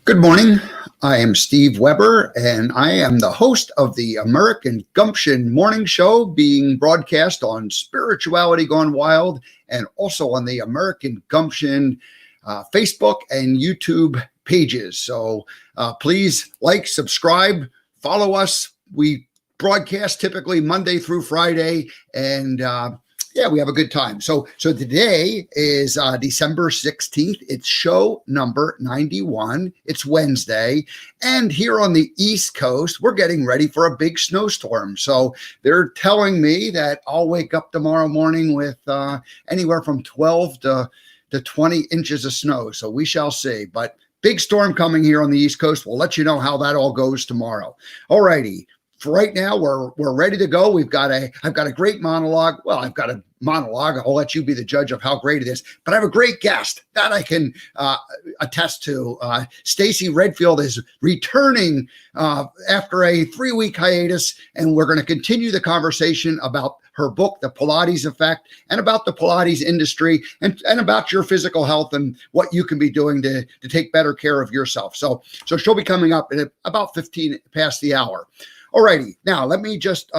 Good morning. I am Steve Weber, and I am the host of the American Gumption morning show being broadcast on Spirituality Gone Wild and also on the American Gumption Facebook and YouTube pages. So please like, subscribe, follow us. We broadcast typically Monday through Friday, and we have a good time. So today is December 16th. It's show number 91. It's Wednesday. And here on the East Coast, we're getting ready for a big snowstorm. So they're telling me that I'll wake up tomorrow morning with anywhere from 12 to 20 inches of snow. So we shall see. But big storm coming here on the East Coast. We'll let you know how that all goes tomorrow. All righty. For right now, we're ready to go. I've got a great monologue. Well, I've got a monologue. I'll let you be the judge of how great it is. But I have a great guest that I can attest to. Stacey Redfield is returning after a 3-week hiatus, and we're going to continue the conversation about her book, The Pilates Effect, and about the Pilates industry and about your physical health and what you can be doing to take better care of yourself. So she'll be coming up at about 15 past the hour. Alrighty, now let me just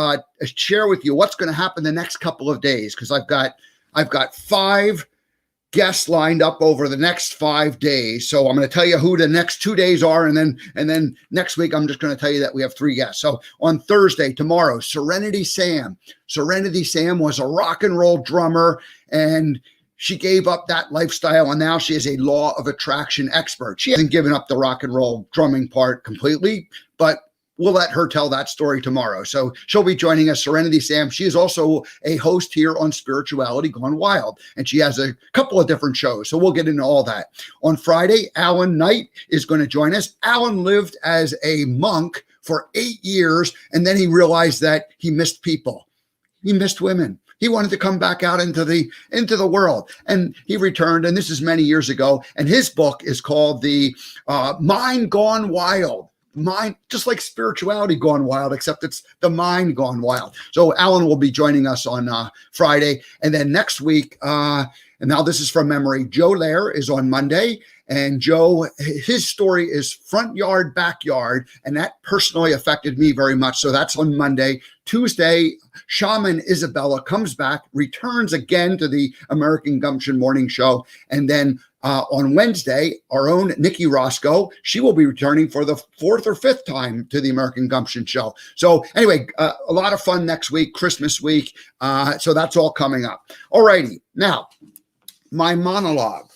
share with you what's going to happen the next couple of days, because I've got 5 guests lined up over the next 5 days. So I'm going to tell you who the next 2 days are, and then next week I'm just going to tell you that we have 3 guests. So on Thursday, tomorrow, Serenity Sam. Serenity Sam was a rock and roll drummer, and she gave up that lifestyle, and now she is a law of attraction expert. She hasn't given up the rock and roll drumming part completely, but we'll let her tell that story tomorrow. So she'll be joining us, Serenity Sam. She is also a host here on Spirituality Gone Wild, and she has a couple of different shows. So we'll get into all that. On Friday, Alan Knight is going to join us. Alan lived as a monk for 8 years, and then he realized that he missed people. He missed women. He wanted to come back out into the world, and he returned. And this is many years ago. And his book is called The Mind Gone Wild. Mind, just like Spirituality Gone Wild, except it's the mind gone wild. So Alan will be joining us on Friday. And then next week, and now this is from memory, Joe Lair is on Monday. And Joe, his story is front yard, backyard. And that personally affected me very much. So that's on Monday. Tuesday, Shaman Isabella comes back, returns again to the American Gumption morning show. And then on Wednesday, our own Nikki Roscoe, she will be returning for the 4th or 5th time to the American Gumption show. So anyway, a lot of fun next week, Christmas week. So that's all coming up. All righty. Now, my monologue.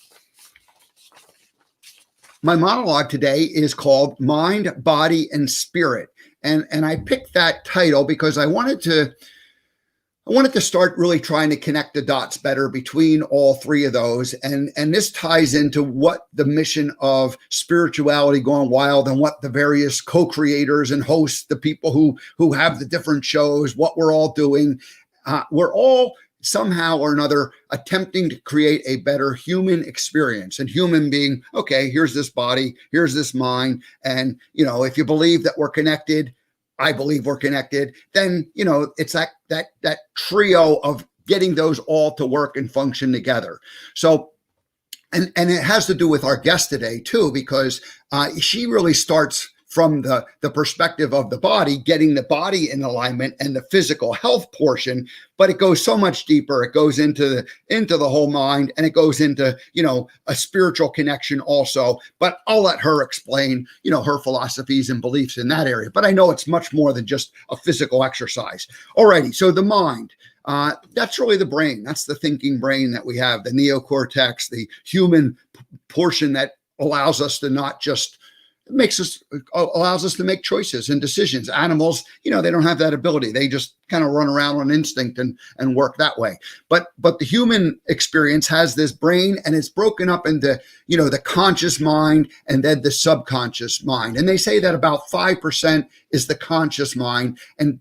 My monologue today is called Mind, Body, and Spirit. And I picked that title because I wanted to start really trying to connect the dots better between all 3 of those. And this ties into what the mission of Spirituality Gone Wild and what the various co-creators and hosts, the people who have the different shows, what we're all doing. We're all somehow or another attempting to create a better human experience, and human being, okay, here's this body, here's this mind. And, if you believe that we're connected, I believe we're connected, then, it's that trio of getting those all to work and function together. So, and it has to do with our guest today too, because she really starts from the perspective of the body, getting the body in alignment and the physical health portion, but it goes so much deeper. It goes into the whole mind, and it goes into, a spiritual connection also. But I'll let her explain, her philosophies and beliefs in that area. But I know it's much more than just a physical exercise. Alrighty, so the mind. That's really the brain. That's the thinking brain that we have, the neocortex, the human portion that allows us to not just allows us to make choices and decisions. Animals, they don't have that ability. They just kind of run around on instinct and work that way. But the human experience has this brain, and it's broken up into, the conscious mind and then the subconscious mind. And they say that about 5% is the conscious mind, and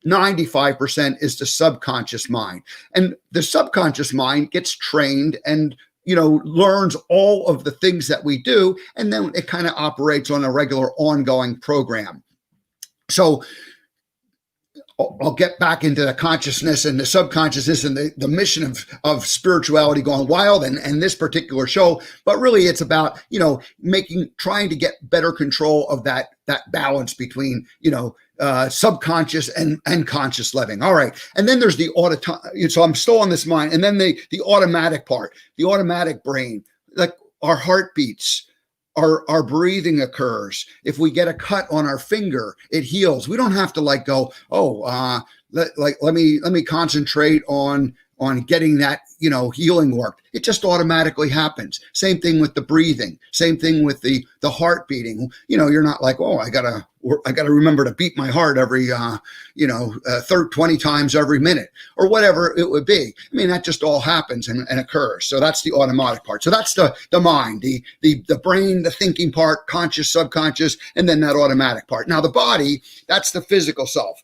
95% is the subconscious mind. And the subconscious mind gets trained and learns all of the things that we do, and then it kind of operates on a regular ongoing program. So I'll get back into the consciousness and the subconsciousness and the mission of spirituality gone wild and this particular show. But really it's about, trying to get better control of that balance between, subconscious and conscious living. All right. And then there's the so I'm still on this mind. And then the automatic part, the automatic brain, like our heartbeats, our breathing occurs. If we get a cut on our finger, it heals. We don't have to go, let me concentrate on getting that, healing work. It just automatically happens. Same thing with the breathing. Same thing with the heart beating. You're not like, oh, I gotta remember to beat my heart every, 20 times every minute or whatever it would be. I mean, that just all happens and occurs. So that's the automatic part. So that's the mind, the brain, the thinking part, conscious, subconscious, and then that automatic part. Now the body, that's the physical self.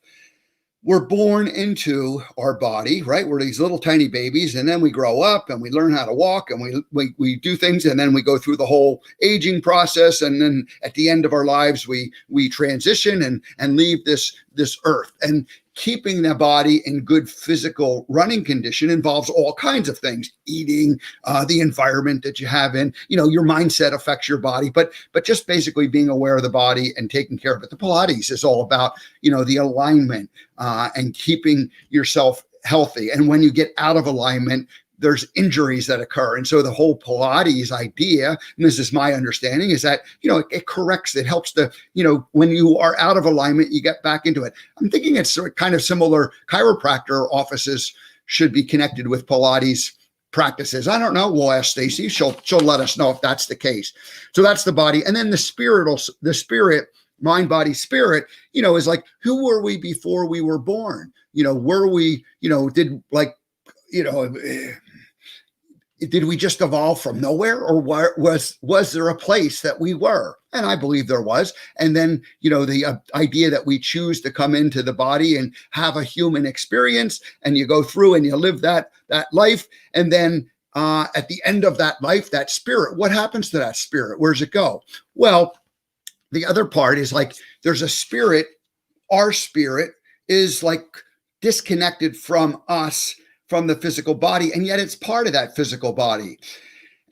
We're born into our body, right? We're these little tiny babies, and then we grow up and we learn how to walk and we do things, and then we go through the whole aging process, and then at the end of our lives we transition and leave this earth. And keeping the body in good physical running condition involves all kinds of things: eating, the environment that you have in, your mindset affects your body, but just basically being aware of the body and taking care of it. The Pilates is all about, the alignment and keeping yourself healthy. And when you get out of alignment, there's injuries that occur. And so the whole Pilates idea, and this is my understanding, is that, it corrects, it helps when you are out of alignment, you get back into it. I'm thinking it's kind of similar. Chiropractor offices should be connected with Pilates practices. I don't know. We'll ask Stacey. She'll let us know if that's the case. So that's the body. And then the spirit, mind, body, spirit, is like, who were we before we were born? Were we, did we just evolve from nowhere, or was there a place that we were? And I believe there was. And then, the idea that we choose to come into the body and have a human experience, and you go through and you live that life. And then at the end of that life, that spirit, what happens to that spirit? Where does it go? Well, the other part is there's a spirit. Our spirit is disconnected from us, from the physical body, and yet it's part of that physical body.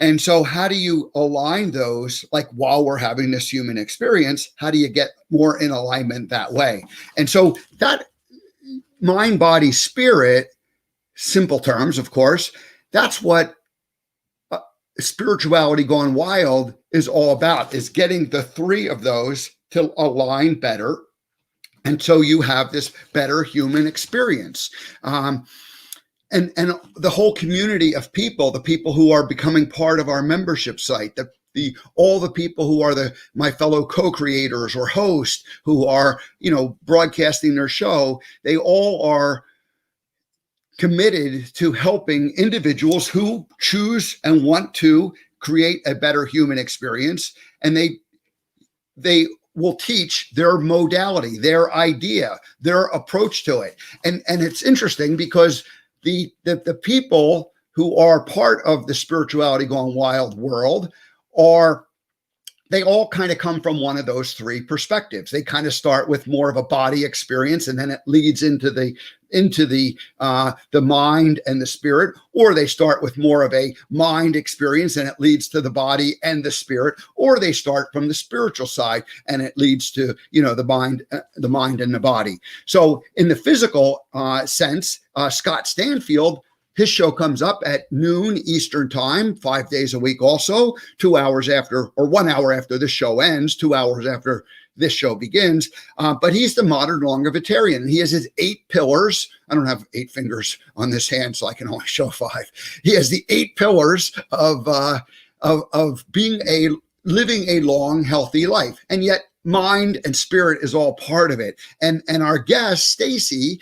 And so how do you align those, while we're having this human experience? How do you get more in alignment that way? And so that mind, body, spirit, simple terms, of course, that's what spirituality gone wild is all about, is getting the three of those to align better. And so you have this better human experience. And the whole community of people, the people who are becoming part of our membership site, all the people who are my fellow co-creators or hosts who are, broadcasting their show, they all are committed to helping individuals who choose and want to create a better human experience. And they will teach their modality, their idea, their approach to it. And it's interesting because the people who are part of the spirituality gone wild world they all kind of come from one of those three perspectives. They kind of start with more of a body experience, and then it leads into the mind and the spirit, or they start with more of a mind experience and it leads to the body and the spirit, or they start from the spiritual side and it leads to the mind and the body. So in the physical sense, Scott Stanfield, his show comes up at noon Eastern time, 5 days a week also, 2 hours after, or 1 hour after this show ends, 2 hours after this show begins. But he's the modern longevitarian. He has his 8 pillars. I don't have 8 fingers on this hand, so I can only show 5. He has the 8 pillars of living a long, healthy life. And yet mind and spirit is all part of it. And our guest, Stacey,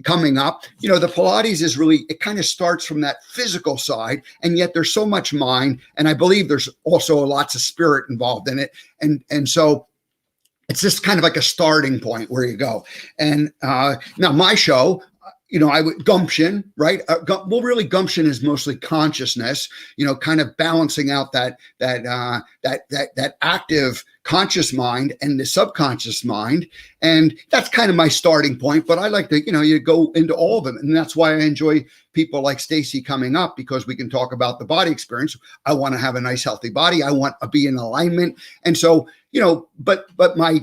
coming up, the Pilates is really, it kind of starts from that physical side, and yet there's so much mind. And I believe there's also lots of spirit involved in it. And so it's just kind of like a starting point where you go. And now my show, I would Gumption, right? Well, really, Gumption is mostly consciousness, kind of balancing out that active conscious mind and the subconscious mind. And that's kind of my starting point, but I like to, you go into all of them. And that's why I enjoy people like Stacey coming up, because we can talk about the body experience. I want to have a nice, healthy body. I want to be in alignment. And so, but my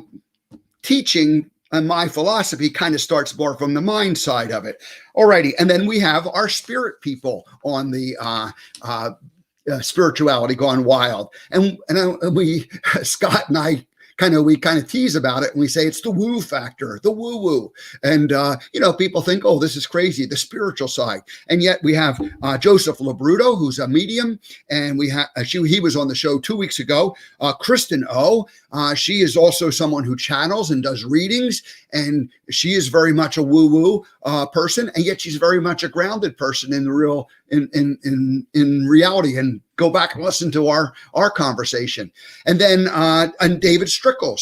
teaching and my philosophy kind of starts more from the mind side of it. Alrighty. And then we have our spirit people on the spirituality gone wild. And we, Scott and I, we kind of tease about it, and we say it's the woo factor, the woo woo. And, people think, oh, this is crazy, the spiritual side. And yet we have Joseph Labruto, who's a medium. And we have, he was on the show 2 weeks ago. Kristen O, she is also someone who channels and does readings. And she is very much a woo woo person. And yet she's very much a grounded person in the real, in reality. And go back and listen to our conversation. And then and David Strickle,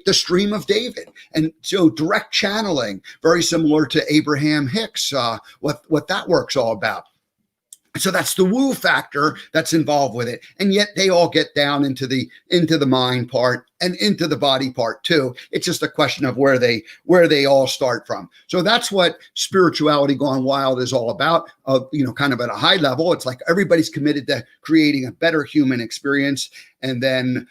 the stream of David. And so direct channeling, very similar to Abraham Hicks, what that work's all about. So that's the woo factor that's involved with it. And yet they all get down into the mind part and into the body part too. It's just a question of where they all start from. So that's what spirituality gone wild is all about. Kind of at a high level, it's like everybody's committed to creating a better human experience. And then,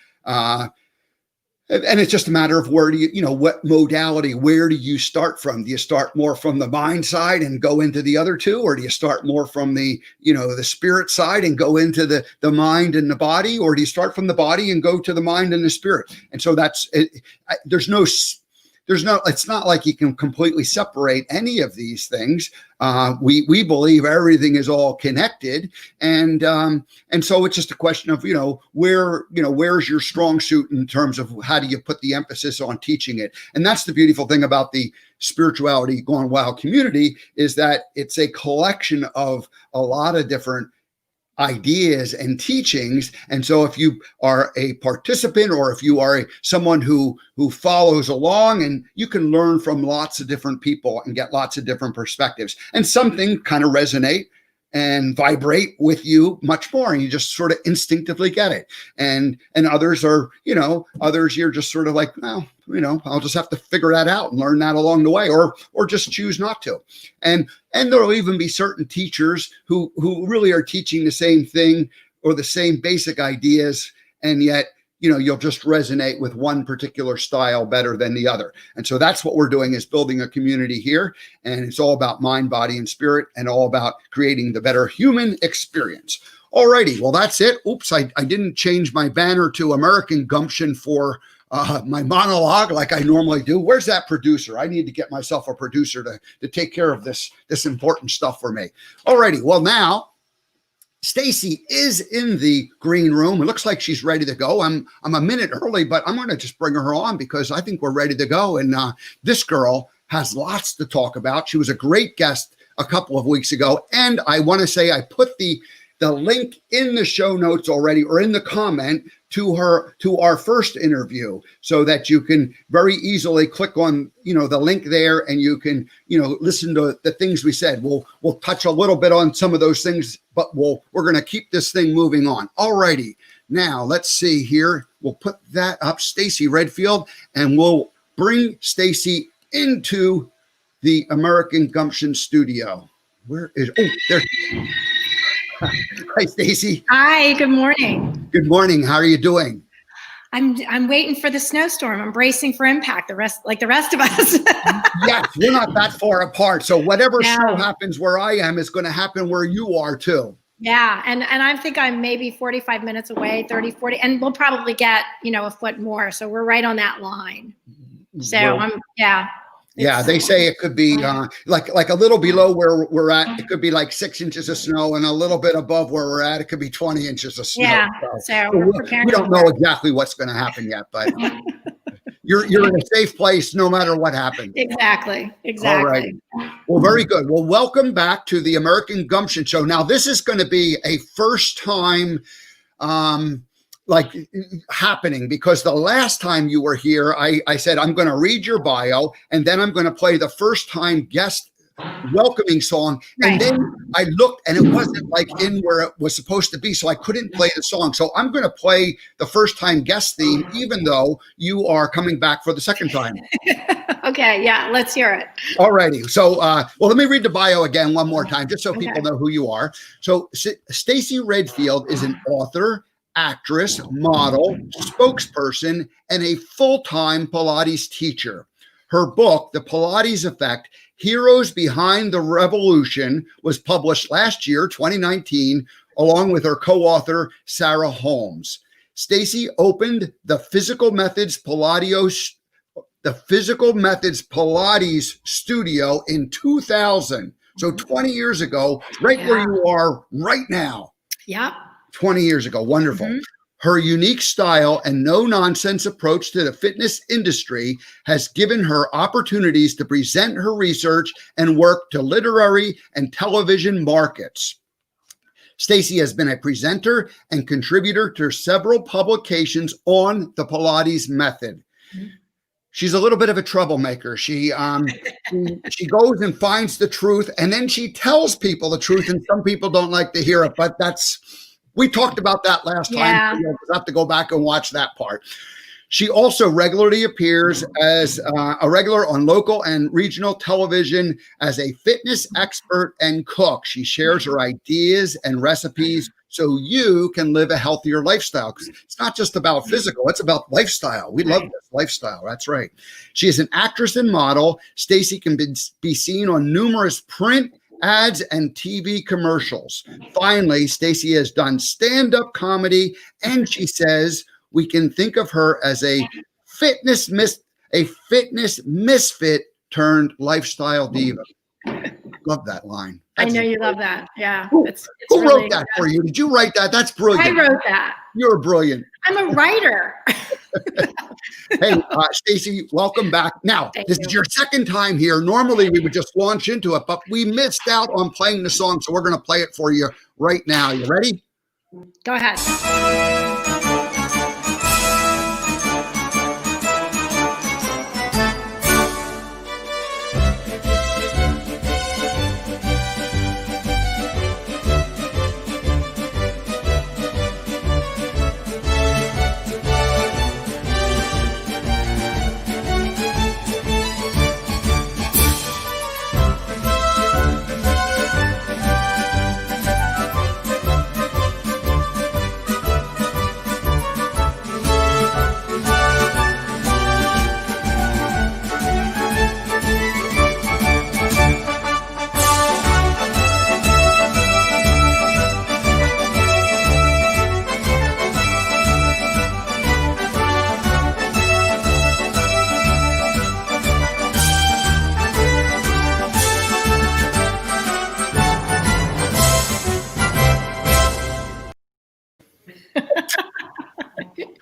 and it's just a matter of where do what modality, where do you start from? Do you start more from the mind side and go into the other two? Or do you start more from the spirit side and go into the mind and the body? Or do you start from the body and go to the mind and the spirit? And so that's it. It's not like you can completely separate any of these things. We believe everything is all connected. And so it's just a question of, where's your strong suit in terms of how do you put the emphasis on teaching it? And that's the beautiful thing about the spirituality gone wild community, is that it's a collection of a lot of different ideas and teachings. And so if you are a participant, or if you are someone who follows along, and you can learn from lots of different people and get lots of different perspectives, and something kind of resonate and vibrate with you much more, and you just sort of instinctively get it. And others are, others you're just sort of like, well, I'll just have to figure that out and learn that along the way, or just choose not to. And there'll even be certain teachers who really are teaching the same thing or the same basic ideas, and yet you'll just resonate with one particular style better than the other. And so that's what we're doing, is building a community here. And it's all about mind, body, and spirit, and all about creating the better human experience. Alrighty, well, that's it. Oops, I didn't change my banner to American Gumption for my monologue like I normally do. Where's that producer? I need to get myself a producer to take care of this important stuff for me. Alrighty, well, now Stacey is in the green room. It looks like she's ready to go. I'm a minute early, but I'm going to just bring her on because I think we're ready to go. And this girl has lots to talk about. She was a great guest a couple of weeks ago. And I want to say I put the link in the show notes already, or in the comment to our first interview, so that you can very easily click on, the link there, and you can, listen to the things we said. We'll touch a little bit on some of those things, but we're going to keep this thing moving on. Alrighty. Now let's see here. We'll put that up, Stacey Redfield, and we'll bring Stacey into the American Gumption studio. Where is, there. Hi, Stacey. Hi, good morning. Good morning. How are you doing? I'm waiting for the snowstorm. I'm bracing for impact, like the rest of us. Yes, we're not that far apart. So whatever snow happens where I am is going to happen where you are too. Yeah, and I think I'm maybe 45 minutes away, 30, 40, and we'll probably get, a foot more. So we're right on that line. So Yeah, they say it could be like a little below where we're at. It could be like 6 inches of snow, and a little bit above where we're at, it could be 20 inches of snow. Yeah, so we're preparing. We don't know exactly what's going to happen yet, but you're in a safe place no matter what happens. Exactly. All right. Well, very good. Well, welcome back to the American Gumption Show. Now, this is going to be a first time happening, because the last time you were here, I said, I'm going to read your bio, and then I'm going to play the first time guest welcoming song. And then I looked and it wasn't like in where it was supposed to be. So I couldn't play the song. So I'm going to play the first time guest theme, even though you are coming back for the second time. Okay. Yeah. Let's hear it. All righty. So, well, let me read the bio again one more time, just so people know who you are. So Stacey Redfield is an author, actress, model, spokesperson, and a full-time Pilates teacher. Her book, The Pilates Effect, Heroes Behind the Revolution, was published last year, 2019, along with her co-author, Sarah Holmes. Stacey opened the Physical Methods Pilates studio in 2000. So 20 years ago, right where you are right now. Yep. 20 years ago. Wonderful. Her unique style and no-nonsense approach to the fitness industry has given her opportunities to present her research and work to literary and television markets. Stacey has been a presenter and contributor to several publications on the Pilates method. She's a little bit of a troublemaker. She goes and finds the truth, and then she tells people the truth, and some people don't like to hear it, but we talked about that last time. So you'll have to go back and watch that part. She also regularly appears as a regular on local and regional television as a fitness expert and cook. She shares her ideas and recipes so you can live a healthier lifestyle. Because it's not just about physical, it's about lifestyle. We love this lifestyle. That's right. She is an actress and model. Stacey can be seen on numerous print, ads, and TV commercials. Finally, Stacey has done stand-up comedy, and she says we can think of her as a fitness misfit turned lifestyle diva. Love that line. I know you love that. Yeah. Who really, wrote that for you? Did you write that? That's brilliant. I wrote that. You're brilliant. I'm a writer. Hey, Stacey, welcome back. Now, this is your second time here. Normally, we would just launch into it, but we missed out on playing the song, so we're going to play it for you right now. You ready? Go ahead.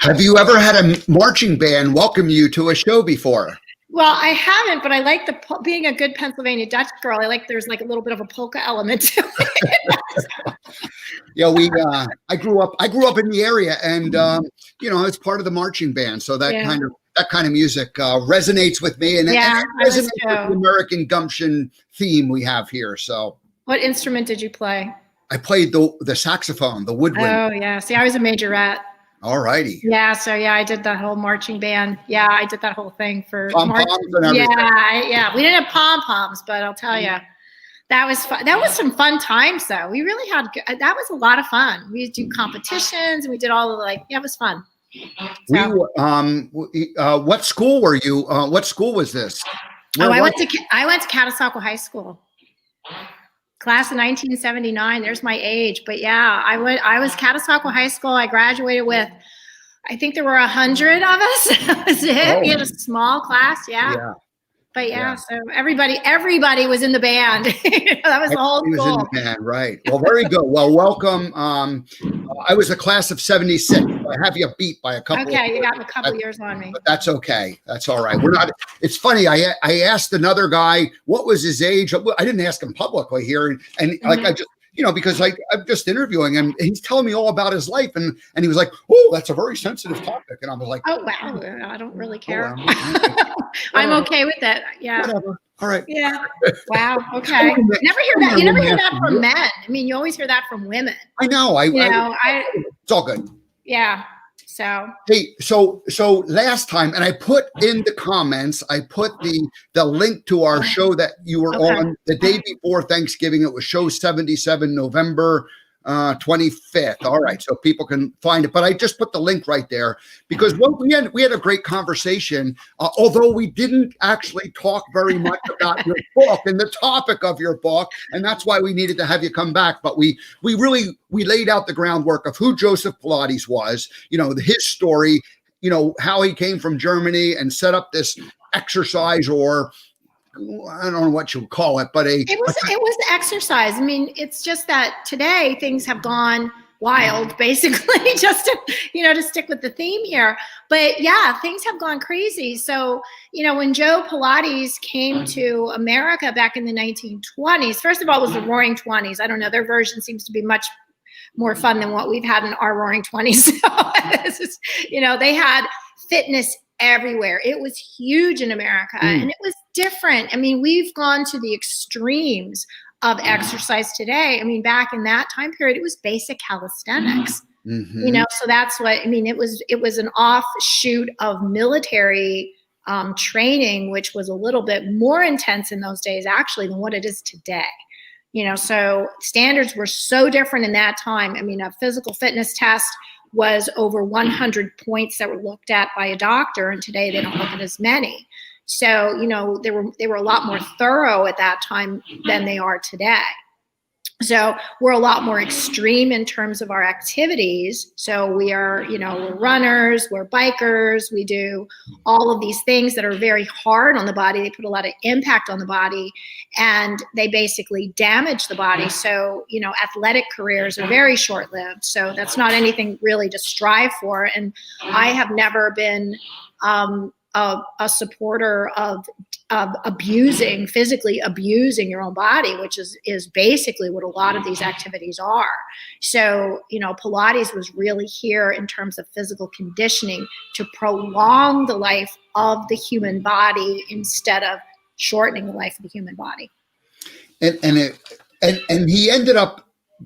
Have you ever had a marching band welcome you to a show before? Well, I haven't, but I like being a good Pennsylvania Dutch girl. I like there's like a little bit of a polka element to it. Yeah, I grew up in the area, and it's part of the marching band, so that kind of music resonates with me, and it resonates with the American Gumption theme we have here. So, what instrument did you play? I played the saxophone, the woodwind. Oh yeah, see, I was a majorette. All righty. Yeah, so I did that whole marching band. Yeah, I did that whole thing for pom-poms and everything. Yeah. We didn't have pom-poms, but I'll tell you, that was fun. That was some fun times, though. We really had that was a lot of fun. We do competitions, and we did all the it was fun. So, what school were you? What school was this? I went to Catasauqua High School. Class of 1979. There's my age, but yeah, I was Catasauqua High School. I graduated with, I think there were 100 of us. That was it. We had a small class. Yeah. But so everybody was in the band. That was the whole school. Was in the band, right? Well, very good. Well, welcome. I was a class of 76. I have you beat by a couple. Okay, you got a couple years on me. But that's okay. That's all right. We're not. It's funny. I asked another guy what was his age. I didn't ask him publicly here, and like I just. Because I'm just interviewing him, and he's telling me all about his life, and he was like, "Oh, that's a very sensitive topic," and I was like, "Oh wow, I don't really care. I'm okay with that." Yeah, All right. Yeah. Wow. Okay. Never hear that. You never hear that from men. I mean, you always hear that from women. I know. It's all good. Yeah. So. Hey, so last time, and I put in the comments, I put the link to our show that you were on the day before Thanksgiving. It was show 77, November 25th. All right, so people can find it. But I just put the link right there because we had a great conversation, although we didn't actually talk very much about your book and the topic of your book, and that's why we needed to have you come back. But we laid out the groundwork of who Joseph Pilates was, his story, how he came from Germany and set up this exercise, or I don't know what you would call it, but it was exercise. I mean, it's just that today things have gone wild, basically, just to stick with the theme here. But yeah, things have gone crazy. So, when Joe Pilates came to America back in the 1920s, first of all, it was the Roaring 20s. I don't know, their version seems to be much more fun than what we've had in our Roaring 20s. So, they had fitness everywhere. It was huge in America and it was different. I mean, we've gone to the extremes of exercise today. I mean, back in that time period, it was basic calisthenics. So that's what, I mean, it was an offshoot of military training, which was a little bit more intense in those days, actually, than what it is today. So standards were so different in that time. I mean, a physical fitness test was over 100 points that were looked at by a doctor, and today they don't look at as many. So, they were a lot more thorough at that time than they are today. So we're a lot more extreme in terms of our activities. So we are, we're runners, we're bikers, we do all of these things that are very hard on the body. They put a lot of impact on the body and they basically damage the body. So, athletic careers are very short-lived. So that's not anything really to strive for. And I have never been a supporter of physically abusing your own body, which is basically what a lot of these activities are. So, Pilates was really here in terms of physical conditioning to prolong the life of the human body instead of shortening the life of the human body. And he ended up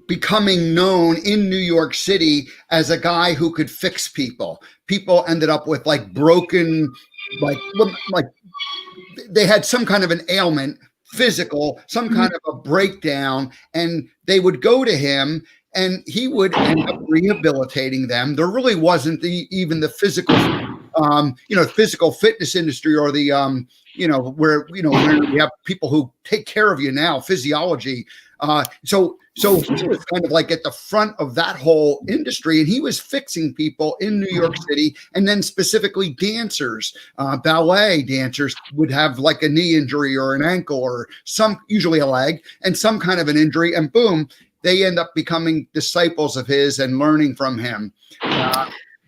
becoming known in New York City as a guy who could fix people. People ended up with broken, like they had some kind of an ailment, physical, some kind of a breakdown, and they would go to him and he would end up rehabilitating them. There really wasn't even the physical, physical fitness industry or the, where we have people who take care of you now, physiology. So he was kind of like at the front of that whole industry, and he was fixing people in New York City, and then specifically dancers, ballet dancers would have like a knee injury or an ankle or usually a leg and some kind of an injury, and boom, they end up becoming disciples of his and learning from him.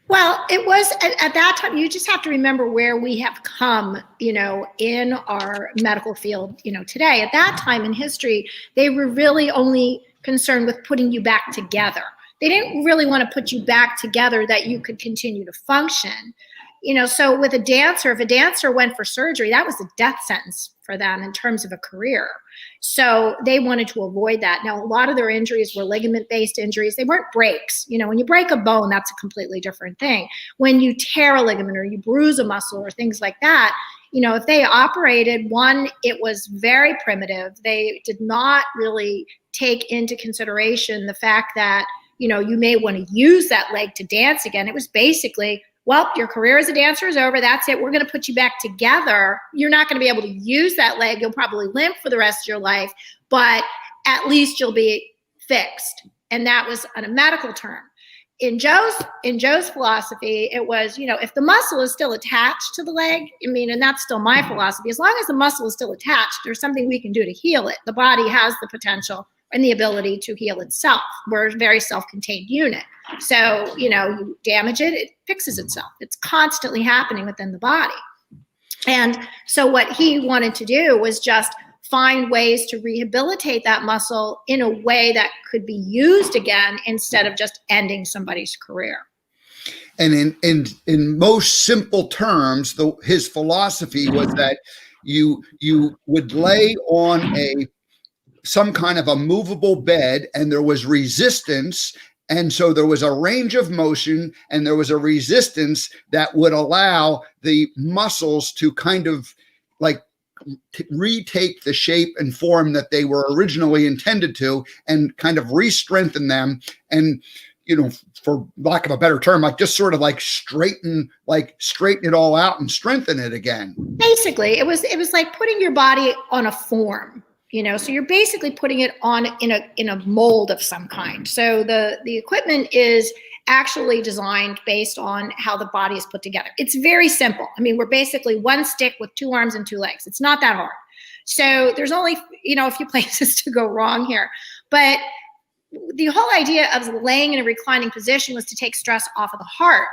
Well, it was at that time, you just have to remember where we have come, in our medical field, today. At that time in history, they were really only concerned with putting you back together. They didn't really want to put you back together that you could continue to function. So with a dancer, if a dancer went for surgery, that was a death sentence for them in terms of a career. So they wanted to avoid that. Now, a lot of their injuries were ligament-based injuries. They weren't breaks. When you break a bone, that's a completely different thing. When you tear a ligament or you bruise a muscle or things like that, if they operated, one, it was very primitive. They did not really take into consideration the fact that, you may want to use that leg to dance again. It was basically, well, your career as a dancer is over. That's it. We're going to put you back together. You're not going to be able to use that leg. You'll probably limp for the rest of your life, but at least you'll be fixed. And that was on a medical term. In Joe's philosophy, it was, if the muscle is still attached to the leg, and that's still my philosophy, as long as the muscle is still attached, there's something we can do to heal it. The body has the potential and the ability to heal itself. We're a very self-contained unit. So, you damage it, it fixes itself. It's constantly happening within the body. And so what he wanted to do was just find ways to rehabilitate that muscle in a way that could be used again instead of just ending somebody's career. And in most simple terms, his philosophy was that you would lay on some kind of a movable bed, and there was resistance. And so there was a range of motion, and there was a resistance that would allow the muscles to kind of like retake the shape and form that they were originally intended to, and kind of re-strengthen them. And, for lack of a better term, like just sort of like straighten it all out and strengthen it again. Basically, it was like putting your body on a form. So you're basically putting it on in a mold of some kind. So the equipment is actually designed based on how the body is put together. It's very simple. I mean, we're basically one stick with 2 arms and 2 legs. It's not that hard. So there's only, a few places to go wrong here. But the whole idea of laying in a reclining position was to take stress off of the heart.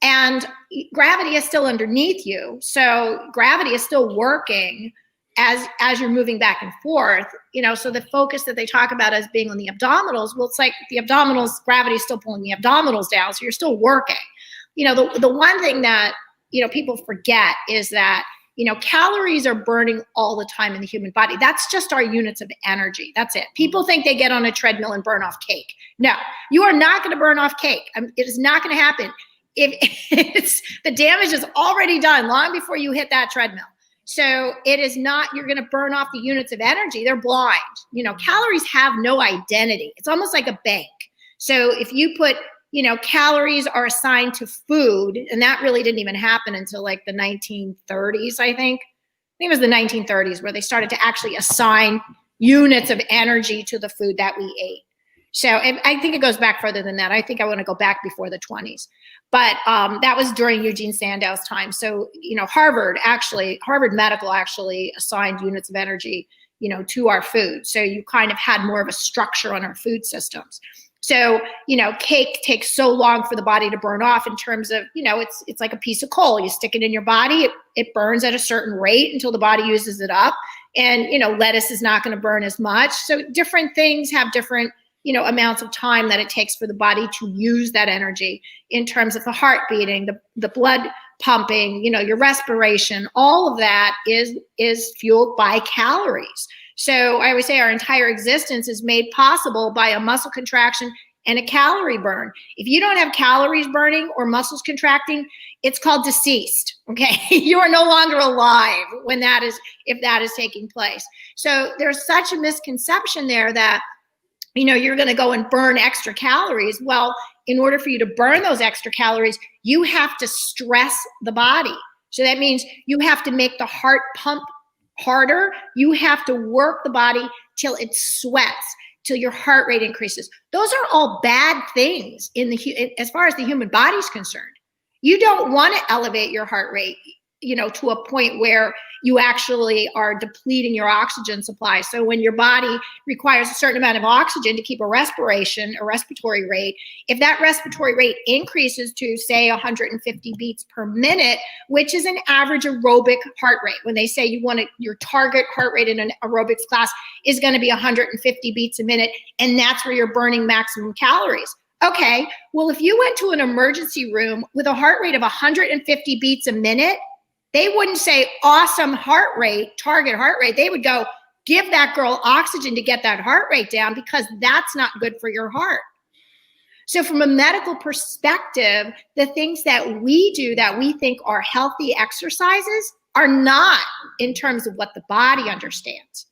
And gravity is still underneath you. So gravity is still working as you're moving back and forth, so the focus that they talk about as being on the abdominals, well, it's like the abdominals, gravity is still pulling the abdominals down. So you're still working. The one thing that, people forget is that, calories are burning all the time in the human body. That's just our units of energy. That's it. People think they get on a treadmill and burn off cake. No, you are not going to burn off cake. It is not going to happen. If the damage is already done long before you hit that treadmill. So it is not, you're going to burn off the units of energy. They're blind. Calories have no identity. It's almost like a bank. So if you put, calories are assigned to food, and that really didn't even happen until like the 1930s, I think. It was the 1930s where they started to actually assign units of energy to the food that we ate. So I think it goes back further than that. I think I want to go back before the 20s. But that was during Eugene Sandow's time. So, Harvard Medical actually assigned units of energy, to our food. So you kind of had more of a structure on our food systems. So, cake takes so long for the body to burn off in terms of, it's like a piece of coal. You stick it in your body, it burns at a certain rate until the body uses it up. And, lettuce is not going to burn as much. So different things have different amounts of time that it takes for the body to use that energy in terms of the heart beating, the blood pumping, your respiration, all of that is fueled by calories. So I always say our entire existence is made possible by a muscle contraction and a calorie burn. If you don't have calories burning or muscles contracting, it's called deceased. Okay. You are no longer alive if that is taking place. So there's such a misconception there that you're going to go and burn extra calories. Well, in order for you to burn those extra calories, you have to stress the body. So that means you have to make the heart pump harder. You have to work the body till it sweats, till your heart rate increases. Those are all bad things as far as the human body is concerned. You don't want to elevate your heart rate, to a point where you actually are depleting your oxygen supply. So when your body requires a certain amount of oxygen to keep a respiratory rate, if that respiratory rate increases to say 150 beats per minute, which is an average aerobic heart rate, when they say your target heart rate in an aerobics class is going to be 150 beats a minute, and that's where you're burning maximum calories. Okay, well, if you went to an emergency room with a heart rate of 150 beats a minute, they wouldn't say awesome heart rate, target heart rate. They would go, give that girl oxygen to get that heart rate down, because that's not good for your heart. So from a medical perspective, the things that we do that we think are healthy exercises are not in terms of what the body understands.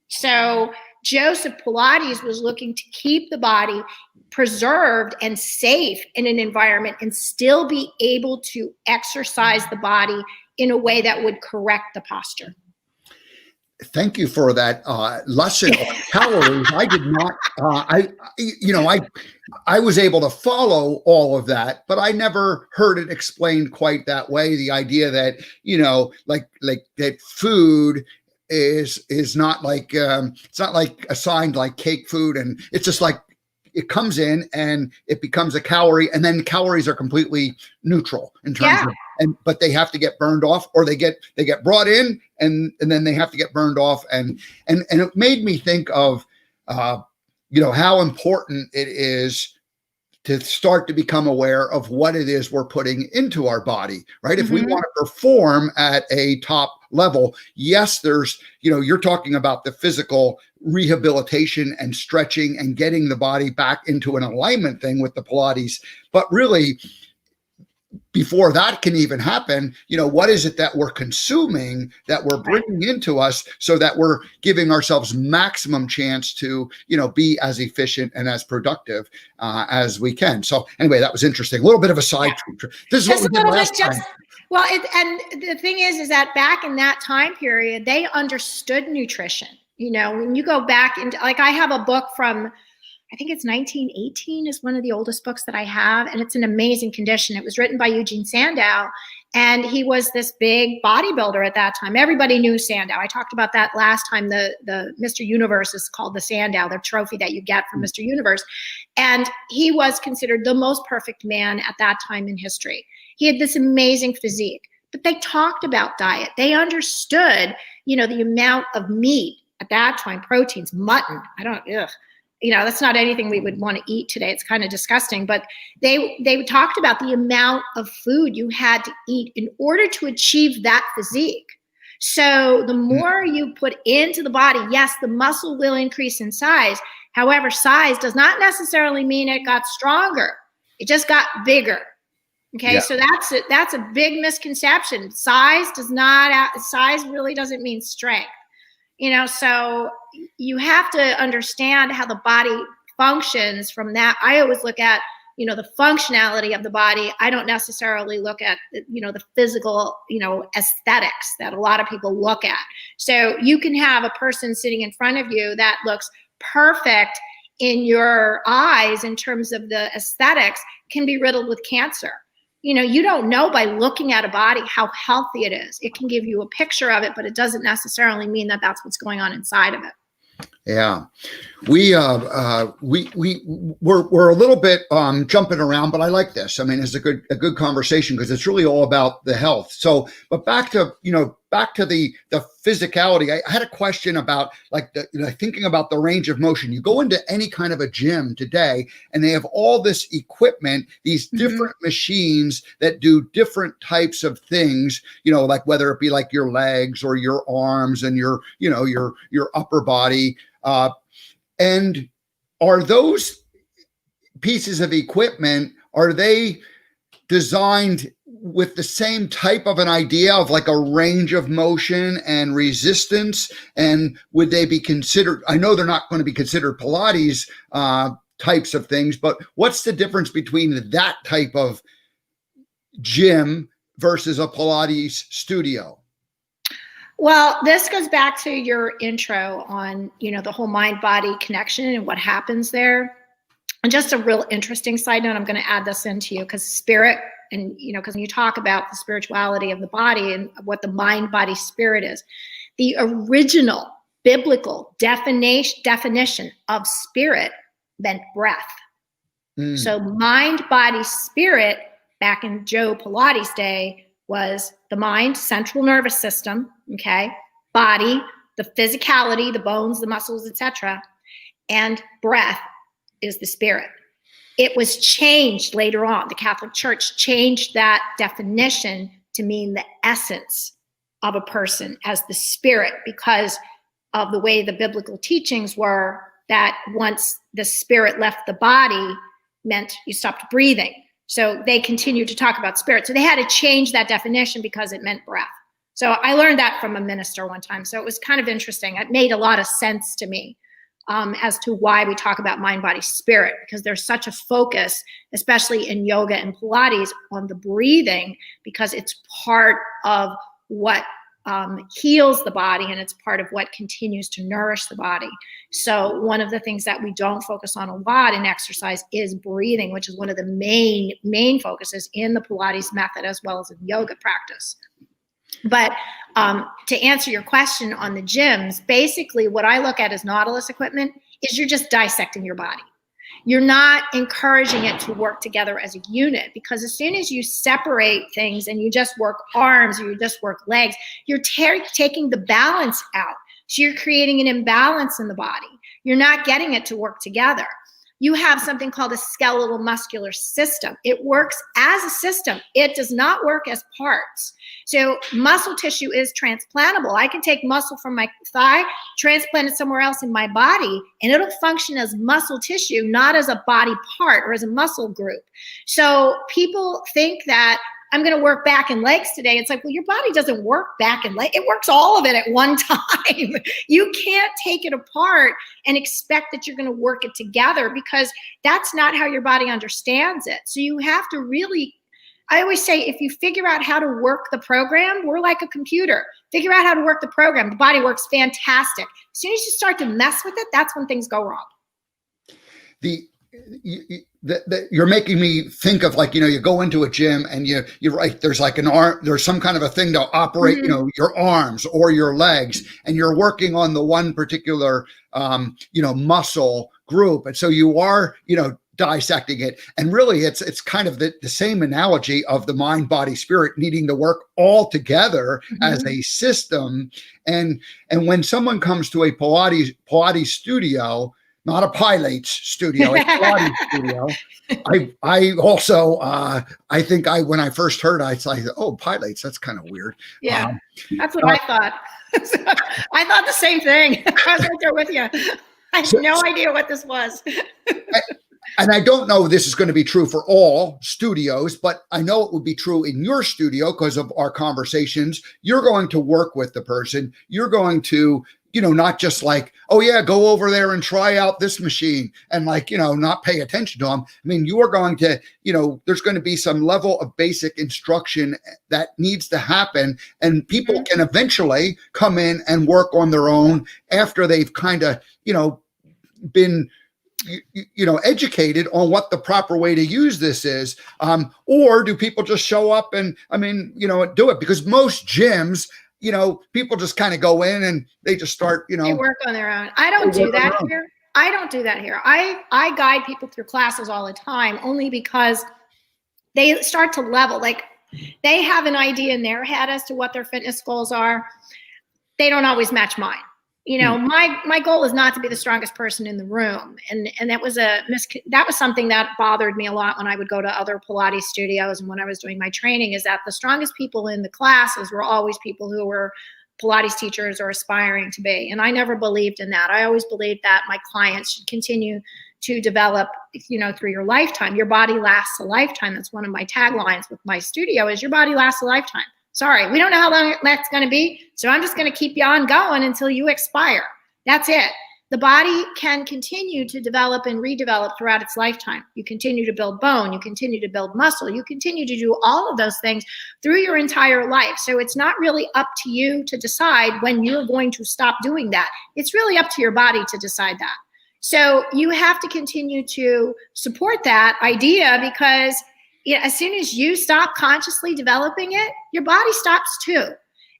So Joseph Pilates was looking to keep the body preserved and safe in an environment and still be able to exercise the body in a way that would correct the posture. Thank you for that lesson on calories. I did not, I was able to follow all of that, but I never heard it explained quite that way. The idea that, like that food is not like, it's not like assigned like cake food, and it's just like, it comes in and it becomes a calorie, and then calories are completely neutral in terms of, but they have to get burned off, or they get brought in and then they have to get burned off. And it made me think of, how important it is to start to become aware of what it is we're putting into our body, right? If we Mhm. want to perform at a top level, yes, there's, you're talking about the physical rehabilitation and stretching and getting the body back into an alignment thing with the Pilates. But really, before that can even happen, what is it that we're consuming, that we're bringing into us, so that we're giving ourselves maximum chance to, be as efficient and as productive as we can. So anyway, that was interesting. A little bit of a side trip. This is Just what we a did little last bit, time. well, and the thing is that back in that time period, they understood nutrition. When you go back into, like, I have a book from, I think it's 1918 is one of the oldest books that I have. And it's an amazing condition. It was written by Eugene Sandow. And he was this big bodybuilder at that time. Everybody knew Sandow. I talked about that last time. The Mr. Universe is called the Sandow, the trophy that you get from Mr. Universe. And he was considered the most perfect man at that time in history. He had this amazing physique, but they talked about diet. They understood, the amount of meat at that time, proteins, mutton. That's not anything we would want to eat today. It's kind of disgusting, but they talked about the amount of food you had to eat in order to achieve that physique. So the more you put into the body, yes, the muscle will increase in size. However, size does not necessarily mean it got stronger. It just got bigger. Okay. Yeah. So that's a big misconception. Size really doesn't mean strength. So you have to understand how the body functions from that. I always look at, the functionality of the body. I don't necessarily look at, the physical, aesthetics that a lot of people look at. So you can have a person sitting in front of you that looks perfect in your eyes in terms of the aesthetics, can be riddled with cancer. You don't know by looking at a body how healthy it is. It can give you a picture of it, but it doesn't necessarily mean that that's what's going on inside of it. Yeah, we're a little bit jumping around, but I like this. I mean, it's a good conversation because it's really all about the health. So, but back to the physicality. I had a question about thinking about the range of motion. You go into any kind of a gym today, and they have all this equipment, these different machines that do different types of things. Like whether it be like your legs or your arms and your upper body. And are those pieces of equipment, are they designed with the same type of an idea of like a range of motion and resistance? And would they be considered, I know they're not going to be considered Pilates types of things, but what's the difference between that type of gym versus a Pilates studio? Well, this goes back to your intro on, the whole mind-body connection and what happens there. And just a real interesting side note, I'm going to add this into you because spirit, and, because when you talk about the spirituality of the body and what the mind-body spirit is, the original biblical definition of spirit meant breath. So mind, body, spirit, back in Joe Pilates' day, was the mind, central nervous system, okay, body, the physicality, the bones, the muscles, etc., and breath is the spirit. It was changed later on. The Catholic Church changed that definition to mean the essence of a person as the spirit, because of the way the biblical teachings were that once the spirit left the body meant you stopped breathing. So they continued to talk about spirit. So they had to change that definition because it meant breath. So I learned that from a minister one time. So it was kind of interesting. It made a lot of sense to me as to why we talk about mind, body, spirit, because there's such a focus, especially in yoga and Pilates, on the breathing, because it's part of what heals the body, and it's part of what continues to nourish the body. So one of the things that we don't focus on a lot in exercise is breathing, which is one of the main focuses in the Pilates method as well as in yoga practice. But to answer your question on the gyms, basically what I look at as Nautilus equipment is you're just dissecting your body. You're not encouraging it to work together as a unit, because as soon as you separate things and you just work arms or you just work legs, you're taking the balance out. So you're creating an imbalance in the body. You're not getting it to work together. you have something called a skeletal muscular system. It works as a system. It does not work as parts. So muscle tissue is transplantable. I can take muscle from my thigh, transplant it somewhere else in my body, and it'll function as muscle tissue, not as a body part or as a muscle group. So people think that I'm going to work back and legs today. It's like, well, your body doesn't work back and legs. It works all of it at one time. You can't take it apart and expect that you're going to work it together, because that's not how your body understands it. So you have to really, I always say, if you figure out how to work the program, we're like a computer. Figure out how to work the program. The body works fantastic. As soon as you start to mess with it, that's when things go wrong. You're making me think of, like, you go into a gym and you're right. There's like an arm, there's some kind of a thing to operate, your arms or your legs, and you're working on the one particular, muscle group. And so you are, dissecting it. And really it's kind of the same analogy of the mind, body, spirit needing to work all together as a system. And when someone comes to a Pilates studio, not a Pilates studio, a Pilates studio. I also, I think when I first heard, I was like, oh, Pilates, that's kind of weird. Yeah, that's what I thought. I thought the same thing. I was right there with you. I had no idea what this was. And I don't know this is going to be true for all studios, but I know it would be true in your studio because of our conversations. You're going to work with the person. You're going to, not just like, oh yeah, go over there and try out this machine and not pay attention to them. I mean, you are going to, there's going to be some level of basic instruction that needs to happen, and people can eventually come in and work on their own after they've kind of, been educated on what the proper way to use this is. Or do people just show up and, do it? Because most gyms, people just kind of go in and they just start, they work on their own. I don't do that here. I guide people through classes all the time, only because they start to level. Like, they have an idea in their head as to what their fitness goals are. They don't always match mine. My goal is not to be the strongest person in the room. And that was something that bothered me a lot when I would go to other Pilates studios and when I was doing my training, is that the strongest people in the classes were always people who were Pilates teachers or aspiring to be. And I never believed in that. I always believed that my clients should continue to develop, through your lifetime. Your body lasts a lifetime. That's one of my taglines with my studio, is your body lasts a lifetime. Sorry, we don't know how long that's going to be, so I'm just going to keep you on going until you expire. That's it. The body can continue to develop and redevelop throughout its lifetime. You continue to build bone, you continue to build muscle, you continue to do all of those things through your entire life. So it's not really up to you to decide when you're going to stop doing that. It's really up to your body to decide that. So you have to continue to support that idea, because as soon as you stop consciously developing it, your body stops too.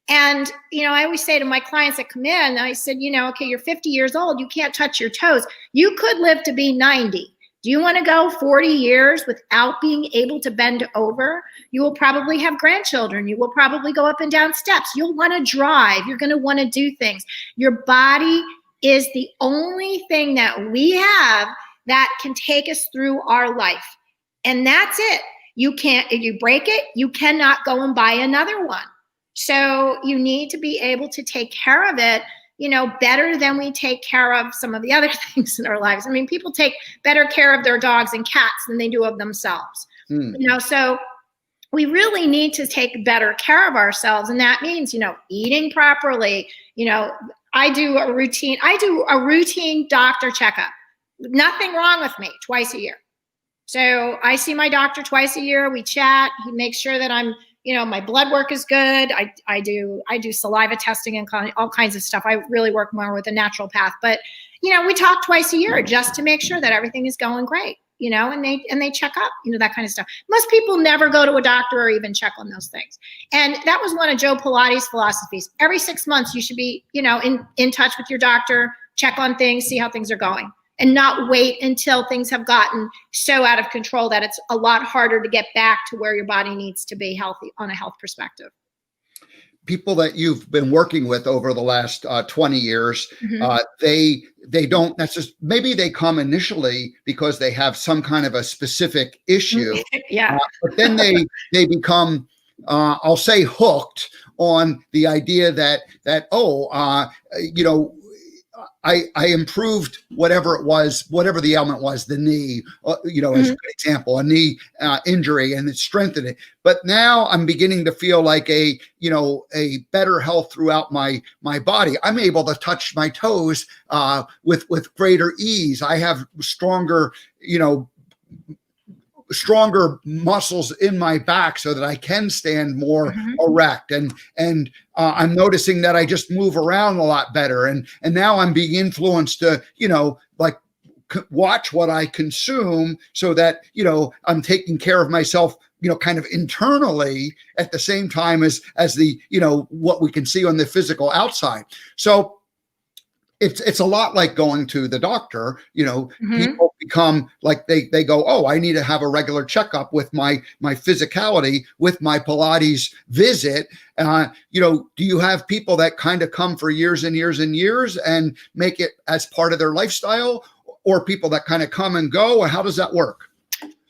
And, I always say to my clients that come in, I said, okay, you're 50 years old. You can't touch your toes. You could live to be 90. Do you want to go 40 years without being able to bend over? You will probably have grandchildren. You will probably go up and down steps. You'll want to drive. You're going to want to do things. Your body is the only thing that we have that can take us through our life. And that's it. You can't, if you break it, you cannot go and buy another one. So you need to be able to take care of it, better than we take care of some of the other things in our lives. I mean, people take better care of their dogs and cats than they do of themselves. So we really need to take better care of ourselves. And that means, eating properly. I do a routine doctor checkup. Nothing wrong with me, twice a year. So I see my doctor twice a year. We chat. He makes sure that I'm, my blood work is good. I do saliva testing and all kinds of stuff. I really work more with a naturopath, but we talk twice a year just to make sure that everything is going great, and they check up, that kind of stuff. Most people never go to a doctor or even check on those things. And that was one of Joe Pilates' philosophies. Every 6 months, you should be, in touch with your doctor, check on things, see how things are going, and not wait until things have gotten so out of control that it's a lot harder to get back to where your body needs to be healthy on a health perspective. people that you've been working with over the last 20 years, Mhm. they don't necessarily, maybe they come initially because they have some kind of a specific issue, Yeah. but then they become, I'll say, hooked on the idea that you know, I improved whatever it was, whatever the ailment was, the knee, as a Mhm. good example, a knee injury, and it strengthened it. But now I'm beginning to feel like a better health throughout my body. I'm able to touch my toes with greater ease. I have stronger muscles in my back so that I can stand more Mhm. erect, and I'm noticing that I just move around a lot better, and now I'm being influenced to like watch what I consume so that I'm taking care of myself kind of internally at the same time as the what we can see on the physical outside. So it's a lot like going to the doctor. Mhm. People become like they go, oh, I need to have a regular checkup with my physicality with my Pilates visit. Do you have people that kind of come for years and years and years and make it as part of their lifestyle, or people that kind of come and go? Or how does that work?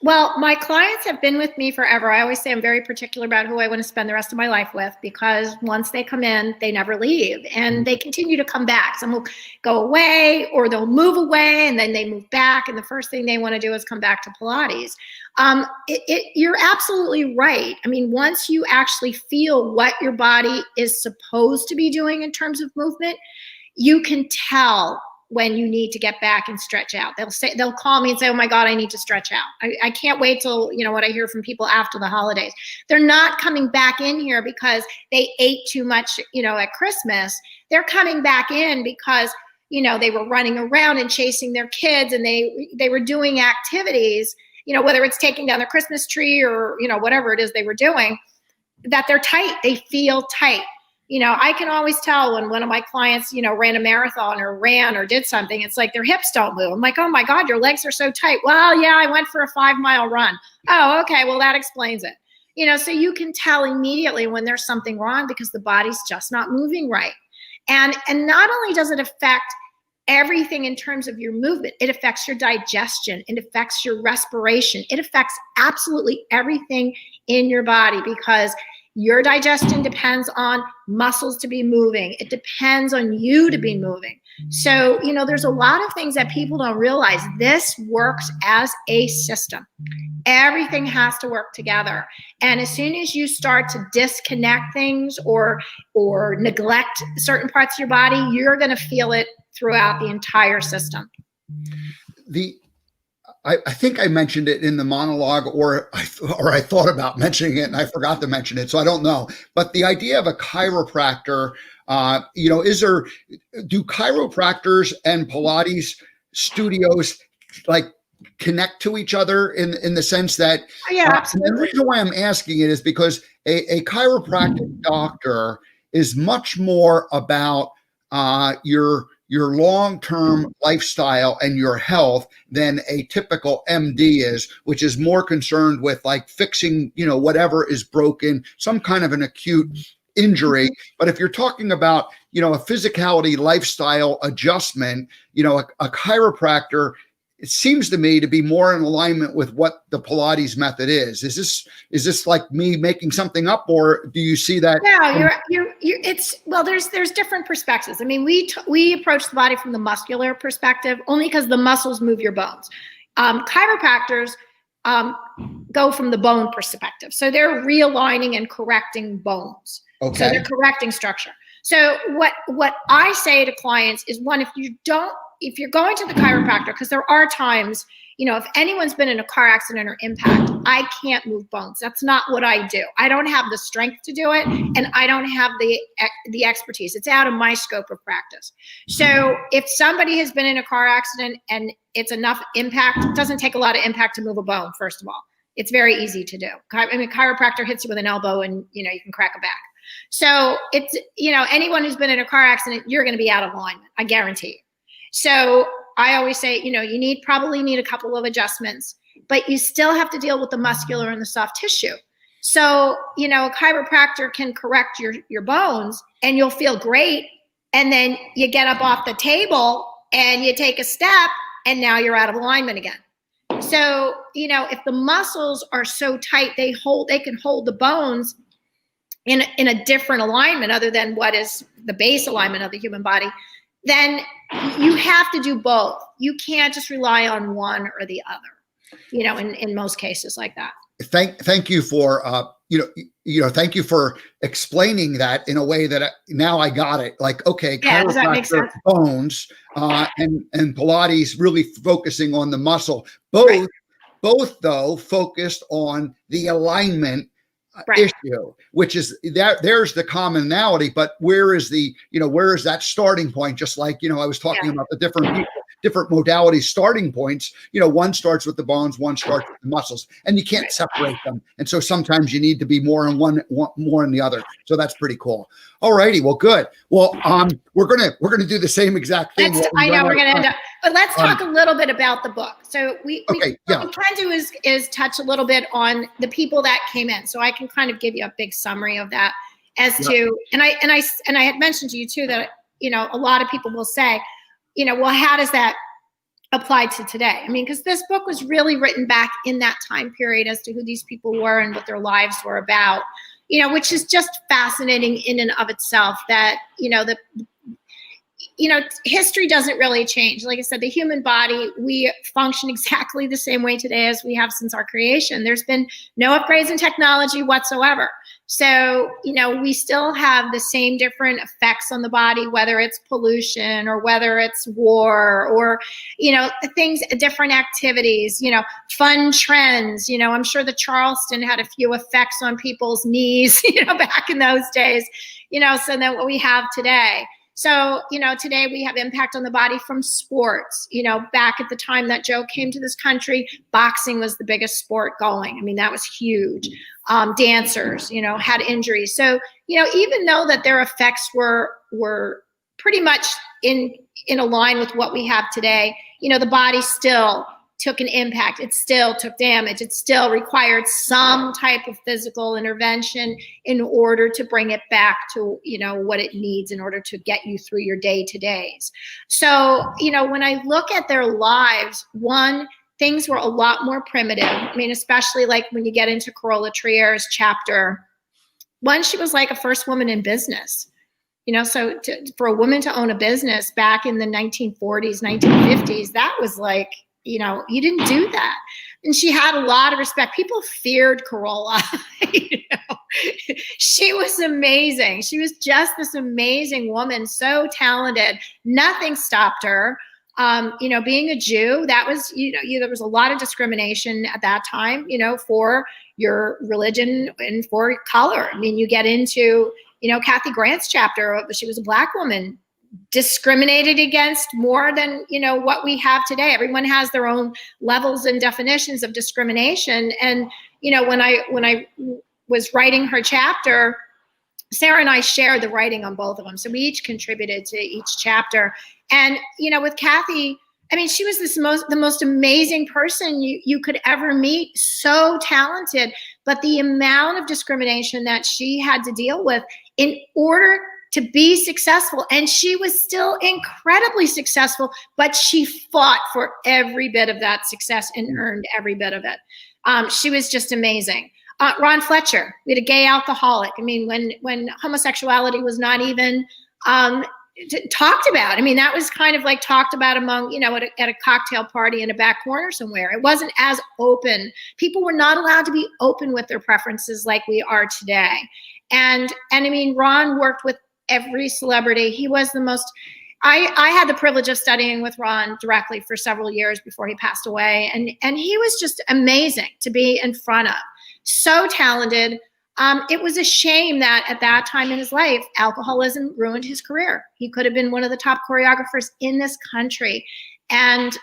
Well, my clients have been with me forever. I always say I'm very particular about who I want to spend the rest of my life with, because once they come in, they never leave, and they continue to come back. Some will go away, or they'll move away and then they move back. And the first thing they want to do is come back to Pilates. You're absolutely right. I mean, once you actually feel what your body is supposed to be doing in terms of movement, you can tell when you need to get back and stretch out. They'll call me and say, oh my God, I need to stretch out. I can't wait till, what I hear from people after the holidays. They're not coming back in here because they ate too much, at Christmas. They're coming back in because, they were running around and chasing their kids, and they were doing activities, whether it's taking down their Christmas tree or, whatever it is they were doing, that they're tight. They feel tight. I can always tell when one of my clients, ran a marathon or ran or did something. It's like their hips don't move. I'm like, oh my God, your legs are so tight. Well, yeah, I went for a 5-mile run. Oh, okay. Well, that explains it. So you can tell immediately when there's something wrong, because the body's just not moving right. And not only does it affect everything in terms of your movement, it affects your digestion, it affects your respiration, it affects absolutely everything in your body, because your digestion depends on muscles to be moving. It depends on you to be moving. So, there's a lot of things that people don't realize. This works as a system. Everything has to work together. And as soon as you start to disconnect things or neglect certain parts of your body, you're going to feel it throughout the entire system. I think I mentioned it in the monologue, or I thought about mentioning it and I forgot to mention it, so I don't know. But the idea of a chiropractor, do chiropractors and Pilates studios like connect to each other in the sense that? Yeah, And absolutely. the reason why I'm asking it is because a chiropractic doctor is much more about your long-term lifestyle and your health than a typical MD is, which is more concerned with like fixing, whatever is broken, some kind of an acute injury. But if you're talking about, a physicality lifestyle adjustment, a chiropractor, it seems to me to be more in alignment with what the Pilates method is. Is this like me making something up, or do you see that? Yeah, there's different perspectives. I mean, we approach the body from the muscular perspective only because the muscles move your bones. Chiropractors go from the bone perspective. So they're realigning and correcting bones. Okay. So they're correcting structure. So what I say to clients is, one, if you're going to the chiropractor, because there are times, if anyone's been in a car accident or impact, I can't move bones. That's not what I do. I don't have the strength to do it, and I don't have the expertise. It's out of my scope of practice. So if somebody has been in a car accident and it's enough impact, it doesn't take a lot of impact to move a bone, first of all. It's very easy to do. I mean, chiropractor hits you with an elbow and, you can crack a back. So it's, anyone who's been in a car accident, you're going to be out of alignment. I guarantee you. So I always say, you probably need a couple of adjustments, but you still have to deal with the muscular and the soft tissue. So, a chiropractor can correct your bones and you'll feel great. And then you get up off the table and you take a step and now you're out of alignment again. So, if the muscles are so tight, they can hold the bones in a different alignment other than what is the base alignment of the human body, then you have to do both. You can't just rely on one or the other, in most cases like that. Thank you for, thank you for explaining that in a way that now I got it. Like, okay, yeah, does that make sense? Bones, and Pilates really focusing on the muscle. Right. Both though focused on the alignment right. issue, which is that there's the commonality, but where is that starting point? Just like, I was talking about the different modalities starting points, one starts with the bones, one starts with the muscles, and you can't separate them. And so sometimes you need to be more on one more on the other. So that's pretty cool. All righty. Well, good. Well, we're gonna do the same exact thing. I know we're gonna end up, but let's talk a little bit about the book. So what we can do is touch a little bit on the people that came in. So I can kind of give you a big summary of that as to, and I had mentioned to you too that, a lot of people will say, well, how does that apply to today? I mean, because this book was really written back in that time period as to who these people were and what their lives were about, which is just fascinating in and of itself that, history doesn't really change. Like I said, the human body, we function exactly the same way today as we have since our creation. There's been no upgrades in technology whatsoever. So, we still have the same different effects on the body, whether it's pollution or whether it's war or, different activities, fun trends. I'm sure the Charleston had a few effects on people's knees, back in those days, so then what we have today. So, today we have impact on the body from sports. Back at the time that Joe came to this country, boxing was the biggest sport going. I mean, that was huge. Dancers, had injuries. So, even though that their effects were pretty much in a line with what we have today, the body still took an impact. It still took damage. It still required some type of physical intervention in order to bring it back to, what it needs in order to get you through your day-to-days. So, when I look at their lives, things were a lot more primitive. I mean, especially like when you get into Carola Trier's chapter, she was like a first woman in business. So for a woman to own a business back in the 1940s, 1950s, that was like, you didn't do that. And she had a lot of respect. People feared Carola. She was amazing. She was just this amazing woman, so talented. Nothing stopped her. Being a Jew, that was, there was a lot of discrimination at that time, for your religion and for color. I mean, you get into, Kathy Grant's chapter, she was a Black woman, discriminated against more than, what we have today. Everyone has their own levels and definitions of discrimination. And, when I was writing her chapter, Sarah and I shared the writing on both of them. So we each contributed to each chapter. And, with Kathy, I mean, she was the most amazing person you could ever meet, so talented, but the amount of discrimination that she had to deal with in order to be successful. And she was still incredibly successful, but she fought for every bit of that success and earned every bit of it. She was just amazing. Ron Fletcher, we had a gay alcoholic. I mean, when homosexuality was not even talked about. I mean, that was kind of like talked about among, at a cocktail party in a back corner somewhere. It wasn't as open. People were not allowed to be open with their preferences like we are today. And I mean, Ron worked with every celebrity. He was the most, I had the privilege of studying with Ron directly for several years before he passed away. And he was just amazing to be in front of. So talented. It was a shame that at that time in his life, alcoholism ruined his career. He could have been one of the top choreographers in this country. And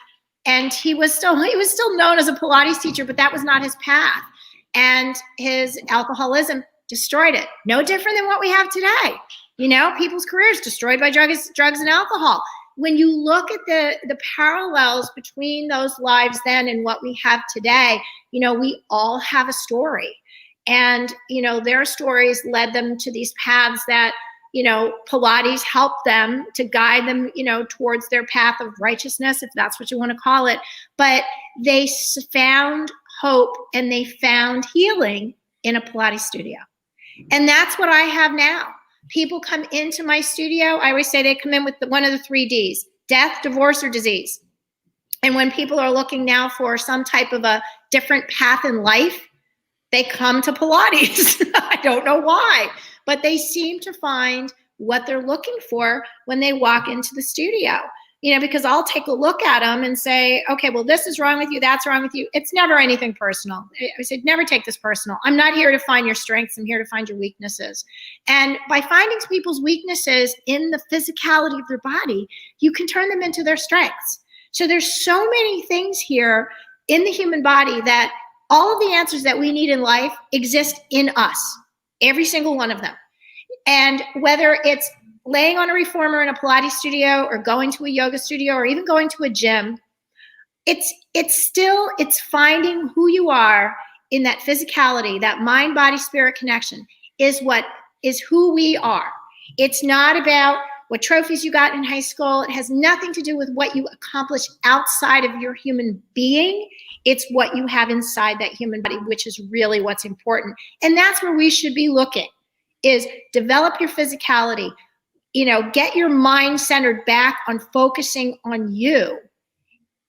he was still known as a Pilates teacher, but that was not his path. And his alcoholism destroyed it. No different than what we have today. People's careers destroyed by drugs and alcohol. When you look at the parallels between those lives then and what we have today, we all have a story. And, their stories led them to these paths that, Pilates helped them to guide them, towards their path of righteousness, if that's what you want to call it. But they found hope and they found healing in a Pilates studio. And that's what I have now. People come into my studio. I always say they come in with one of the 3 Ds: death, divorce, or disease. And when people are looking now for some type of a different path in life, they come to Pilates. I don't know why, but they seem to find what they're looking for when they walk into the studio. Because I'll take a look at them and say, okay, well, this is wrong with you, that's wrong with you. It's never anything personal. I said, never take this personal. I'm not here to find your strengths. I'm here to find your weaknesses. And by finding people's weaknesses in the physicality of their body, you can turn them into their strengths. So there's so many things here in the human body that all of the answers that we need in life exist in us, every single one of them. And whether it's laying on a reformer in a Pilates studio or going to a yoga studio or even going to a gym, it's finding who you are in that physicality, that mind, body, spirit connection is who we are. It's not about what trophies you got in high school. It has nothing to do with what you accomplish outside of your human being. It's what you have inside that human body, which is really what's important. And that's where we should be looking, is develop your physicality, get your mind centered back on focusing on you.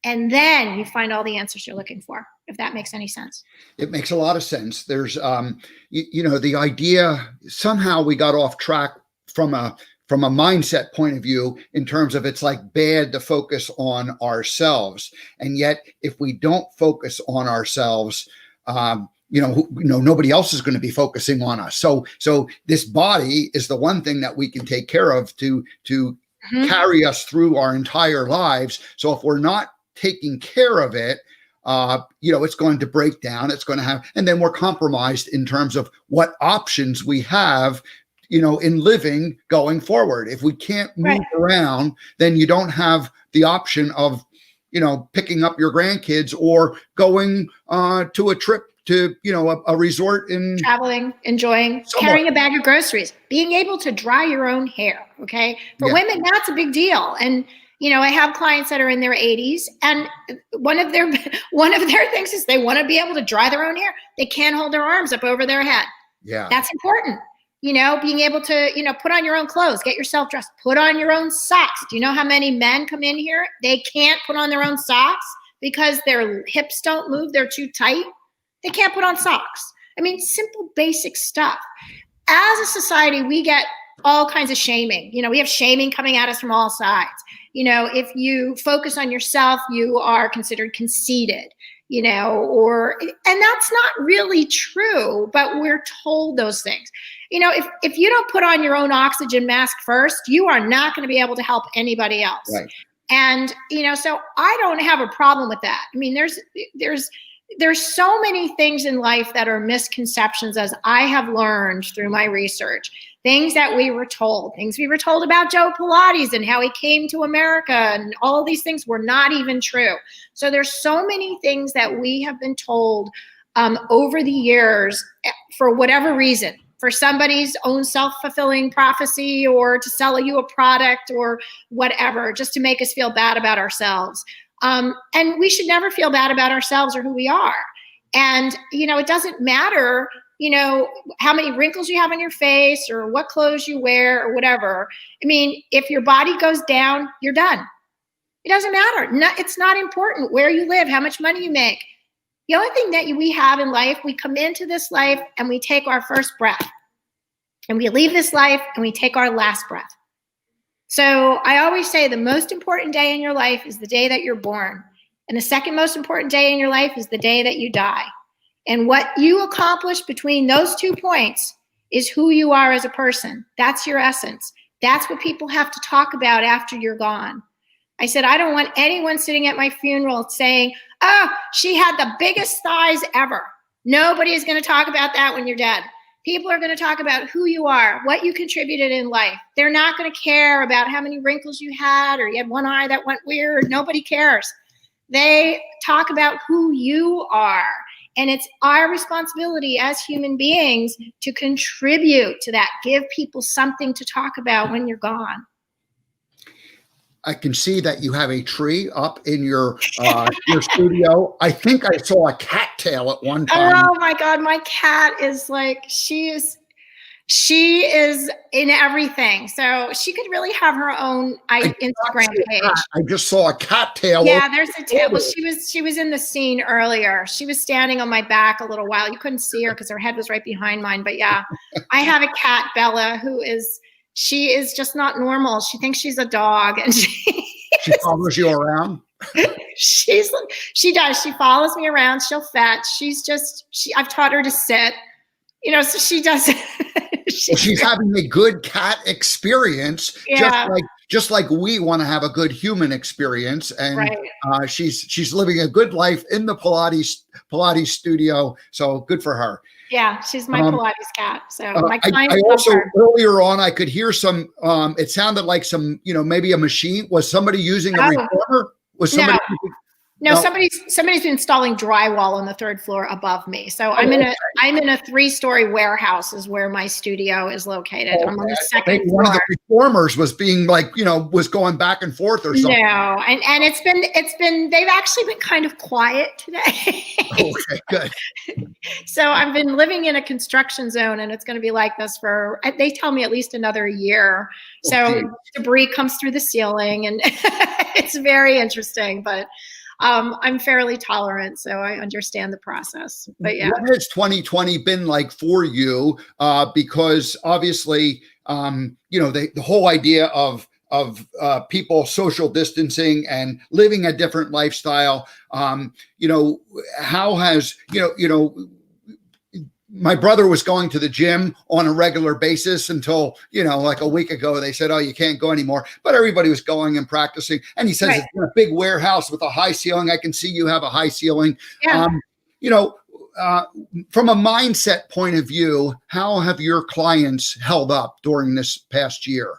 And then you find all the answers you're looking for, if that makes any sense. It makes a lot of sense. There's, the idea, somehow we got off track from a mindset point of view in terms of it's like bad to focus on ourselves. And yet, if we don't focus on ourselves, nobody else is going to be focusing on us. So this body is the one thing that we can take care of to carry us through our entire lives. So if we're not taking care of it, it's going to break down. It's going to have, and then we're compromised in terms of what options we have, in living going forward. If we can't move around, then you don't have the option of, picking up your grandkids or going to a trip to, a resort in traveling, enjoying, somewhere. Carrying a bag of groceries, being able to dry your own hair. Okay. For women, that's a big deal. And, I have clients that are in their 80s, and one of their things is they want to be able to dry their own hair. They can't hold their arms up over their head. Yeah. That's important. Being able to, put on your own clothes, get yourself dressed, put on your own socks. Do you know how many men come in here? They can't put on their own socks because their hips don't move. They're too tight. They can't put on socks. I mean, simple, basic stuff. As a society, we get all kinds of shaming. We have shaming coming at us from all sides. If you focus on yourself, you are considered conceited, and that's not really true, but we're told those things. If you don't put on your own oxygen mask first, you are not going to be able to help anybody else. Right. And, so I don't have a problem with that. I mean, there's so many things in life that are misconceptions, as I have learned through my research. Things that we were told about Joe Pilates and how he came to America, and all these things were not even true. So there's so many things that we have been told over the years for whatever reason, for somebody's own self-fulfilling prophecy, or to sell you a product or whatever, just to make us feel bad about ourselves. And we should never feel bad about ourselves or who we are. And, it doesn't matter, how many wrinkles you have on your face or what clothes you wear or whatever. I mean, if your body goes down, you're done. It doesn't matter. It's not important where you live, how much money you make. The only thing that we have in life, we come into this life and we take our first breath, and we leave this life and we take our last breath. So I always say the most important day in your life is the day that you're born. And the second most important day in your life is the day that you die. And what you accomplish between those 2 points is who you are as a person. That's your essence. That's what people have to talk about after you're gone. I said, I don't want anyone sitting at my funeral saying, oh, she had the biggest thighs ever. Nobody is going to talk about that when you're dead. People are going to talk about who you are, what you contributed in life. They're not going to care about how many wrinkles you had or you had one eye that went weird. Nobody cares. They talk about who you are. And it's our responsibility as human beings to contribute to that, give people something to talk about when you're gone. I can see that you have a tree up in your studio. I think I saw a cattail at one time. Oh my God, my cat is like, she is in everything. So she could really have her own Instagram page. I just saw a cattail. Yeah, there's a tail. Well, she was in the scene earlier. She was standing on my back a little while. You couldn't see her because her head was right behind mine. But yeah, I have a cat, Bella, she is just not normal. She thinks she's a dog, and she follows you around. She does. She follows me around. She'll fetch. I've taught her to sit. So she does. She's having a good cat experience, just like we want to have a good human experience, and right. She's living a good life in the Pilates studio. So good for her. Yeah, she's my Pilates cat. So my clients I also earlier on I could hear some. It sounded like some, maybe a machine. Was somebody using a reformer? Was somebody? No, somebody's installing drywall on the 3rd floor above me. So I'm in a 3-story warehouse is where my studio is located. I'm on the 2nd floor. One of the reformers was being was going back and forth or something. No, and they've actually been kind of quiet today. Okay, good. So I've been living in a construction zone, and it's going to be like this for, they tell me, at least another year. So debris comes through the ceiling, and it's very interesting, but I'm fairly tolerant, so I understand the process. But yeah, what has 2020 been like for you? Because obviously, the whole idea of people social distancing and living a different lifestyle. How has my brother was going to the gym on a regular basis until, like a week ago, they said, oh, you can't go anymore. But everybody was going and practicing. And he says, It's in a big warehouse with a high ceiling. I can see you have a high ceiling. Yeah. From a mindset point of view, how have your clients held up during this past year?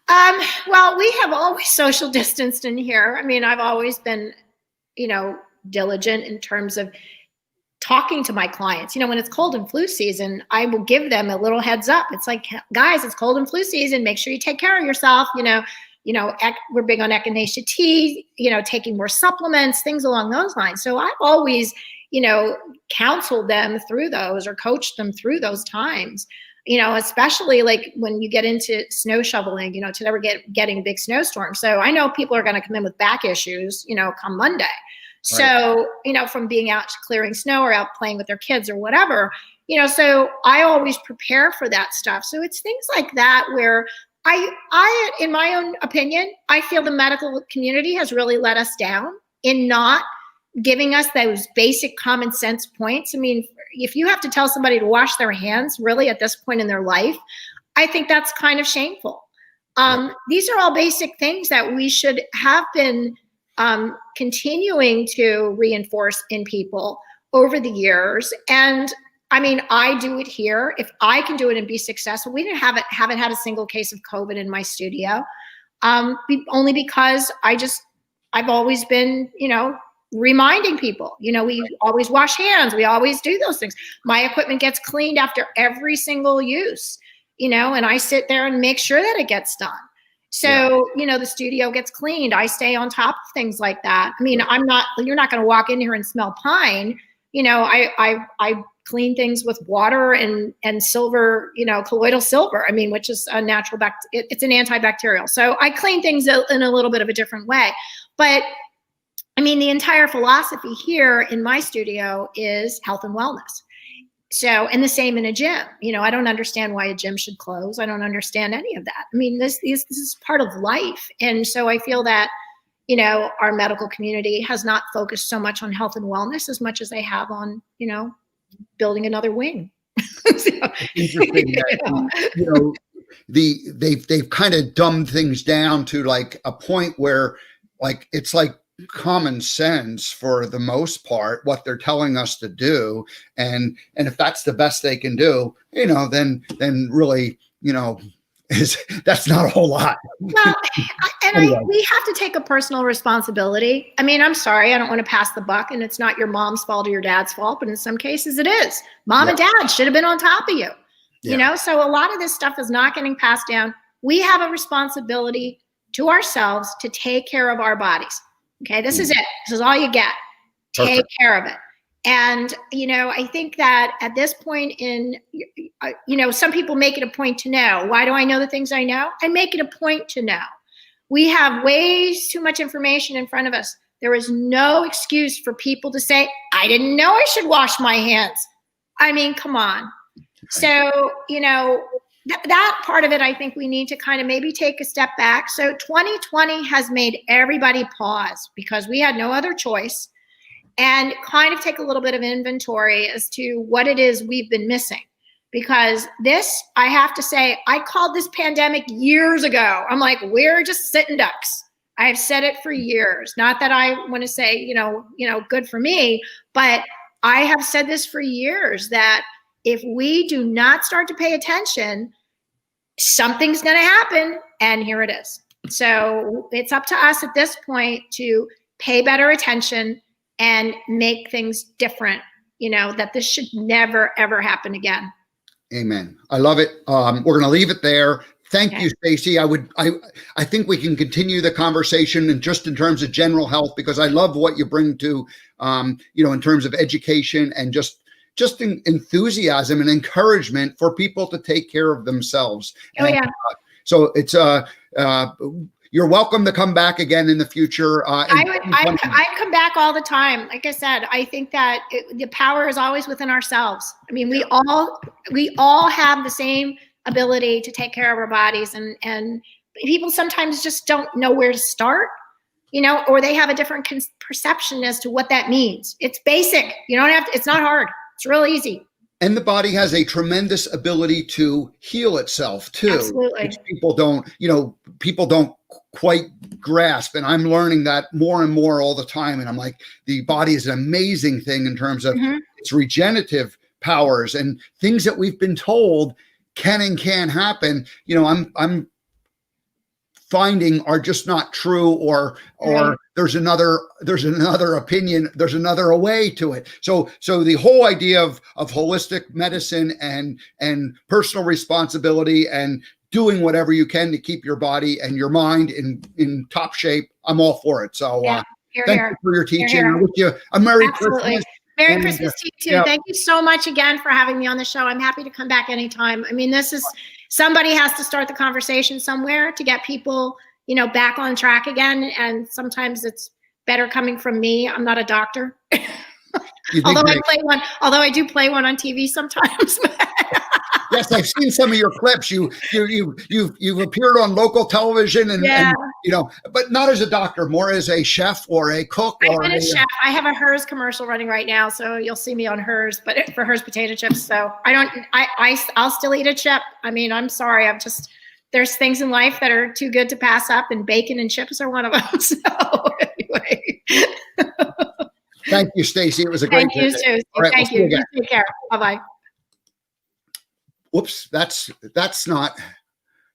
Well, we have always social distanced in here. I mean, I've always been, diligent in terms of talking to my clients. When it's cold and flu season, I will give them a little heads up. It's like, guys, it's cold and flu season. Make sure you take care of yourself. We're big on echinacea tea, taking more supplements, things along those lines. So I've always, counseled them through those or coached them through those times, especially like when you get into snow shoveling, to never getting big snowstorms. So I know people are going to come in with back issues, come Monday. So, from being out clearing snow or out playing with their kids or whatever, so I always prepare for that stuff. So it's things like that where I, in my own opinion, I feel the medical community has really let us down in not giving us those basic common sense points. I mean, if you have to tell somebody to wash their hands really at this point in their life, I think that's kind of shameful. These are all basic things that we should have been continuing to reinforce in people over the years. And I mean, I do it here. If I can do it and be successful, we haven't had a single case of COVID in my studio, only because I've always been, reminding people, we always wash hands. We always do those things. My equipment gets cleaned after every single use, and I sit there and make sure that it gets done. So, the studio gets cleaned. I stay on top of things like that. I mean, you're not going to walk in here and smell pine. I clean things with water and silver, colloidal silver. I mean, which is a natural it's an antibacterial. So I clean things in a little bit of a different way. But I mean, the entire philosophy here in my studio is health and wellness. So, and the same in a gym. I don't understand why a gym should close. I don't understand any of that. I mean, this is part of life. And so I feel that, our medical community has not focused so much on health and wellness as much as they have on, building another wing. Interesting that, they've kind of dumbed things down to like a point where like, it's like common sense for the most part, what they're telling us to do. And if that's the best they can do, then really, that's not a whole lot. Well, Anyway. we have to take a personal responsibility. I mean, I'm sorry, I don't want to pass the buck, and it's not your mom's fault or your dad's fault, but in some cases it is. Mom and dad should have been on top of you. You know, so a lot of this stuff is not getting passed down. We have a responsibility to ourselves to take care of our bodies. Okay, this is it. This is all you get. Perfect. Take care of it. And, you know, I think that at this point in, you know, some people make it a point to know. Why do I know the things I know? I make it a point to know. We have way too much information in front of us. There is no excuse for people to say, I didn't know I should wash my hands. I mean, come on. So, you know, that part of it, I think we need to kind of maybe take a step back. So 2020 has made everybody pause because we had no other choice, and kind of take a little bit of inventory as to what it is we've been missing. Because this, I have to say, I called this pandemic years ago. I'm like, we're just sitting ducks. I have said it for years. Not that I want to say, you know, good for me, but I have said this for years that if we do not start to pay attention, something's going to happen. And here it is. So it's up to us at this point to pay better attention and make things different, you know, that this should never, ever happen again. Amen. I love it. We're going to leave it there. Thank you, Stacey. I think we can continue the conversation and just in terms of general health, because I love what you bring to, you know, in terms of education and just enthusiasm and encouragement for people to take care of themselves. So it's, you're welcome to come back again in the future. I'd come back all the time. Like I said, I think that the power is always within ourselves. I mean, we all have the same ability to take care of our bodies, and people sometimes just don't know where to start, you know, or they have a different perception as to what that means. It's basic. You don't have to, it's not hard. It's real easy. And the body has a tremendous ability to heal itself too. Absolutely. Which people don't quite grasp. And I'm learning that more and more all the time. And I'm like, the body is an amazing thing in terms of its regenerative powers and things that we've been told can and can't happen. You know, I'm finding are just not true, or there's another opinion, there's another way to it. So the whole idea of holistic medicine and personal responsibility and doing whatever you can to keep your body and your mind in top shape, I'm all for it. So thank you for your teaching. I wish you a Merry Christmas. Merry Christmas to you too. Yeah. Thank you so much again for having me on the show. I'm happy to come back anytime. I mean, this is, somebody has to start the conversation somewhere to get people, you know, back on track again. And sometimes it's better coming from me. I'm not a doctor. Although I do play one on TV sometimes. Yes, I've seen some of your clips. You've appeared on local television and you know, but not as a doctor, more as a chef or a cook. I've been a chef. I have a Hers commercial running right now, so you'll see me on Hers, but for Hers potato chips. So I'll still eat a chip. I mean, I'm sorry. There's things in life that are too good to pass up, and bacon and chips are one of them. So anyway. Thank you, Stacey. It was a great visit. Thank you, too. Right, thank you. You take care. Bye-bye. Whoops, that's not.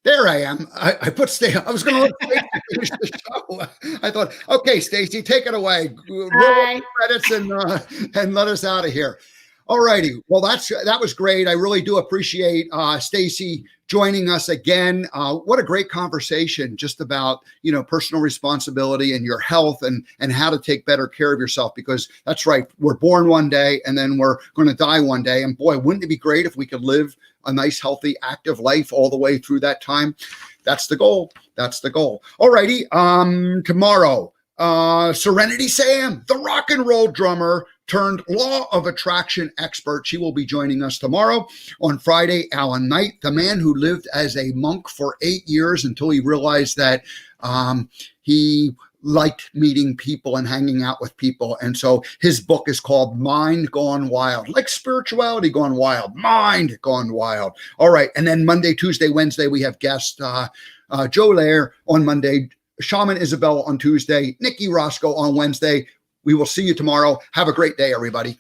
There I am. I put Stacey. I was going to finish the show. I thought, okay, Stacey, take it away. Roll the credits and let us out of here. All righty. Well, that was great. I really do appreciate Stacey joining us again. What a great conversation just about, you know, personal responsibility and your health and how to take better care of yourself, because that's right. We're born one day and then we're going to die one day. And boy, wouldn't it be great if we could live a nice, healthy, active life all the way through that time? That's the goal. That's the goal. All righty. Tomorrow, Serenity Sam, the rock and roll drummer turned law of attraction expert. She will be joining us tomorrow. On Friday, Alan Knight, the man who lived as a monk for 8 years until he realized that he liked meeting people and hanging out with people. And so his book is called Mind Gone Wild, like spirituality gone wild, mind gone wild. All right. And then Monday, Tuesday, Wednesday, we have guest Joe Lair on Monday, Shaman Isabel on Tuesday, Nikki Roscoe on Wednesday. We will see you tomorrow. Have a great day, everybody.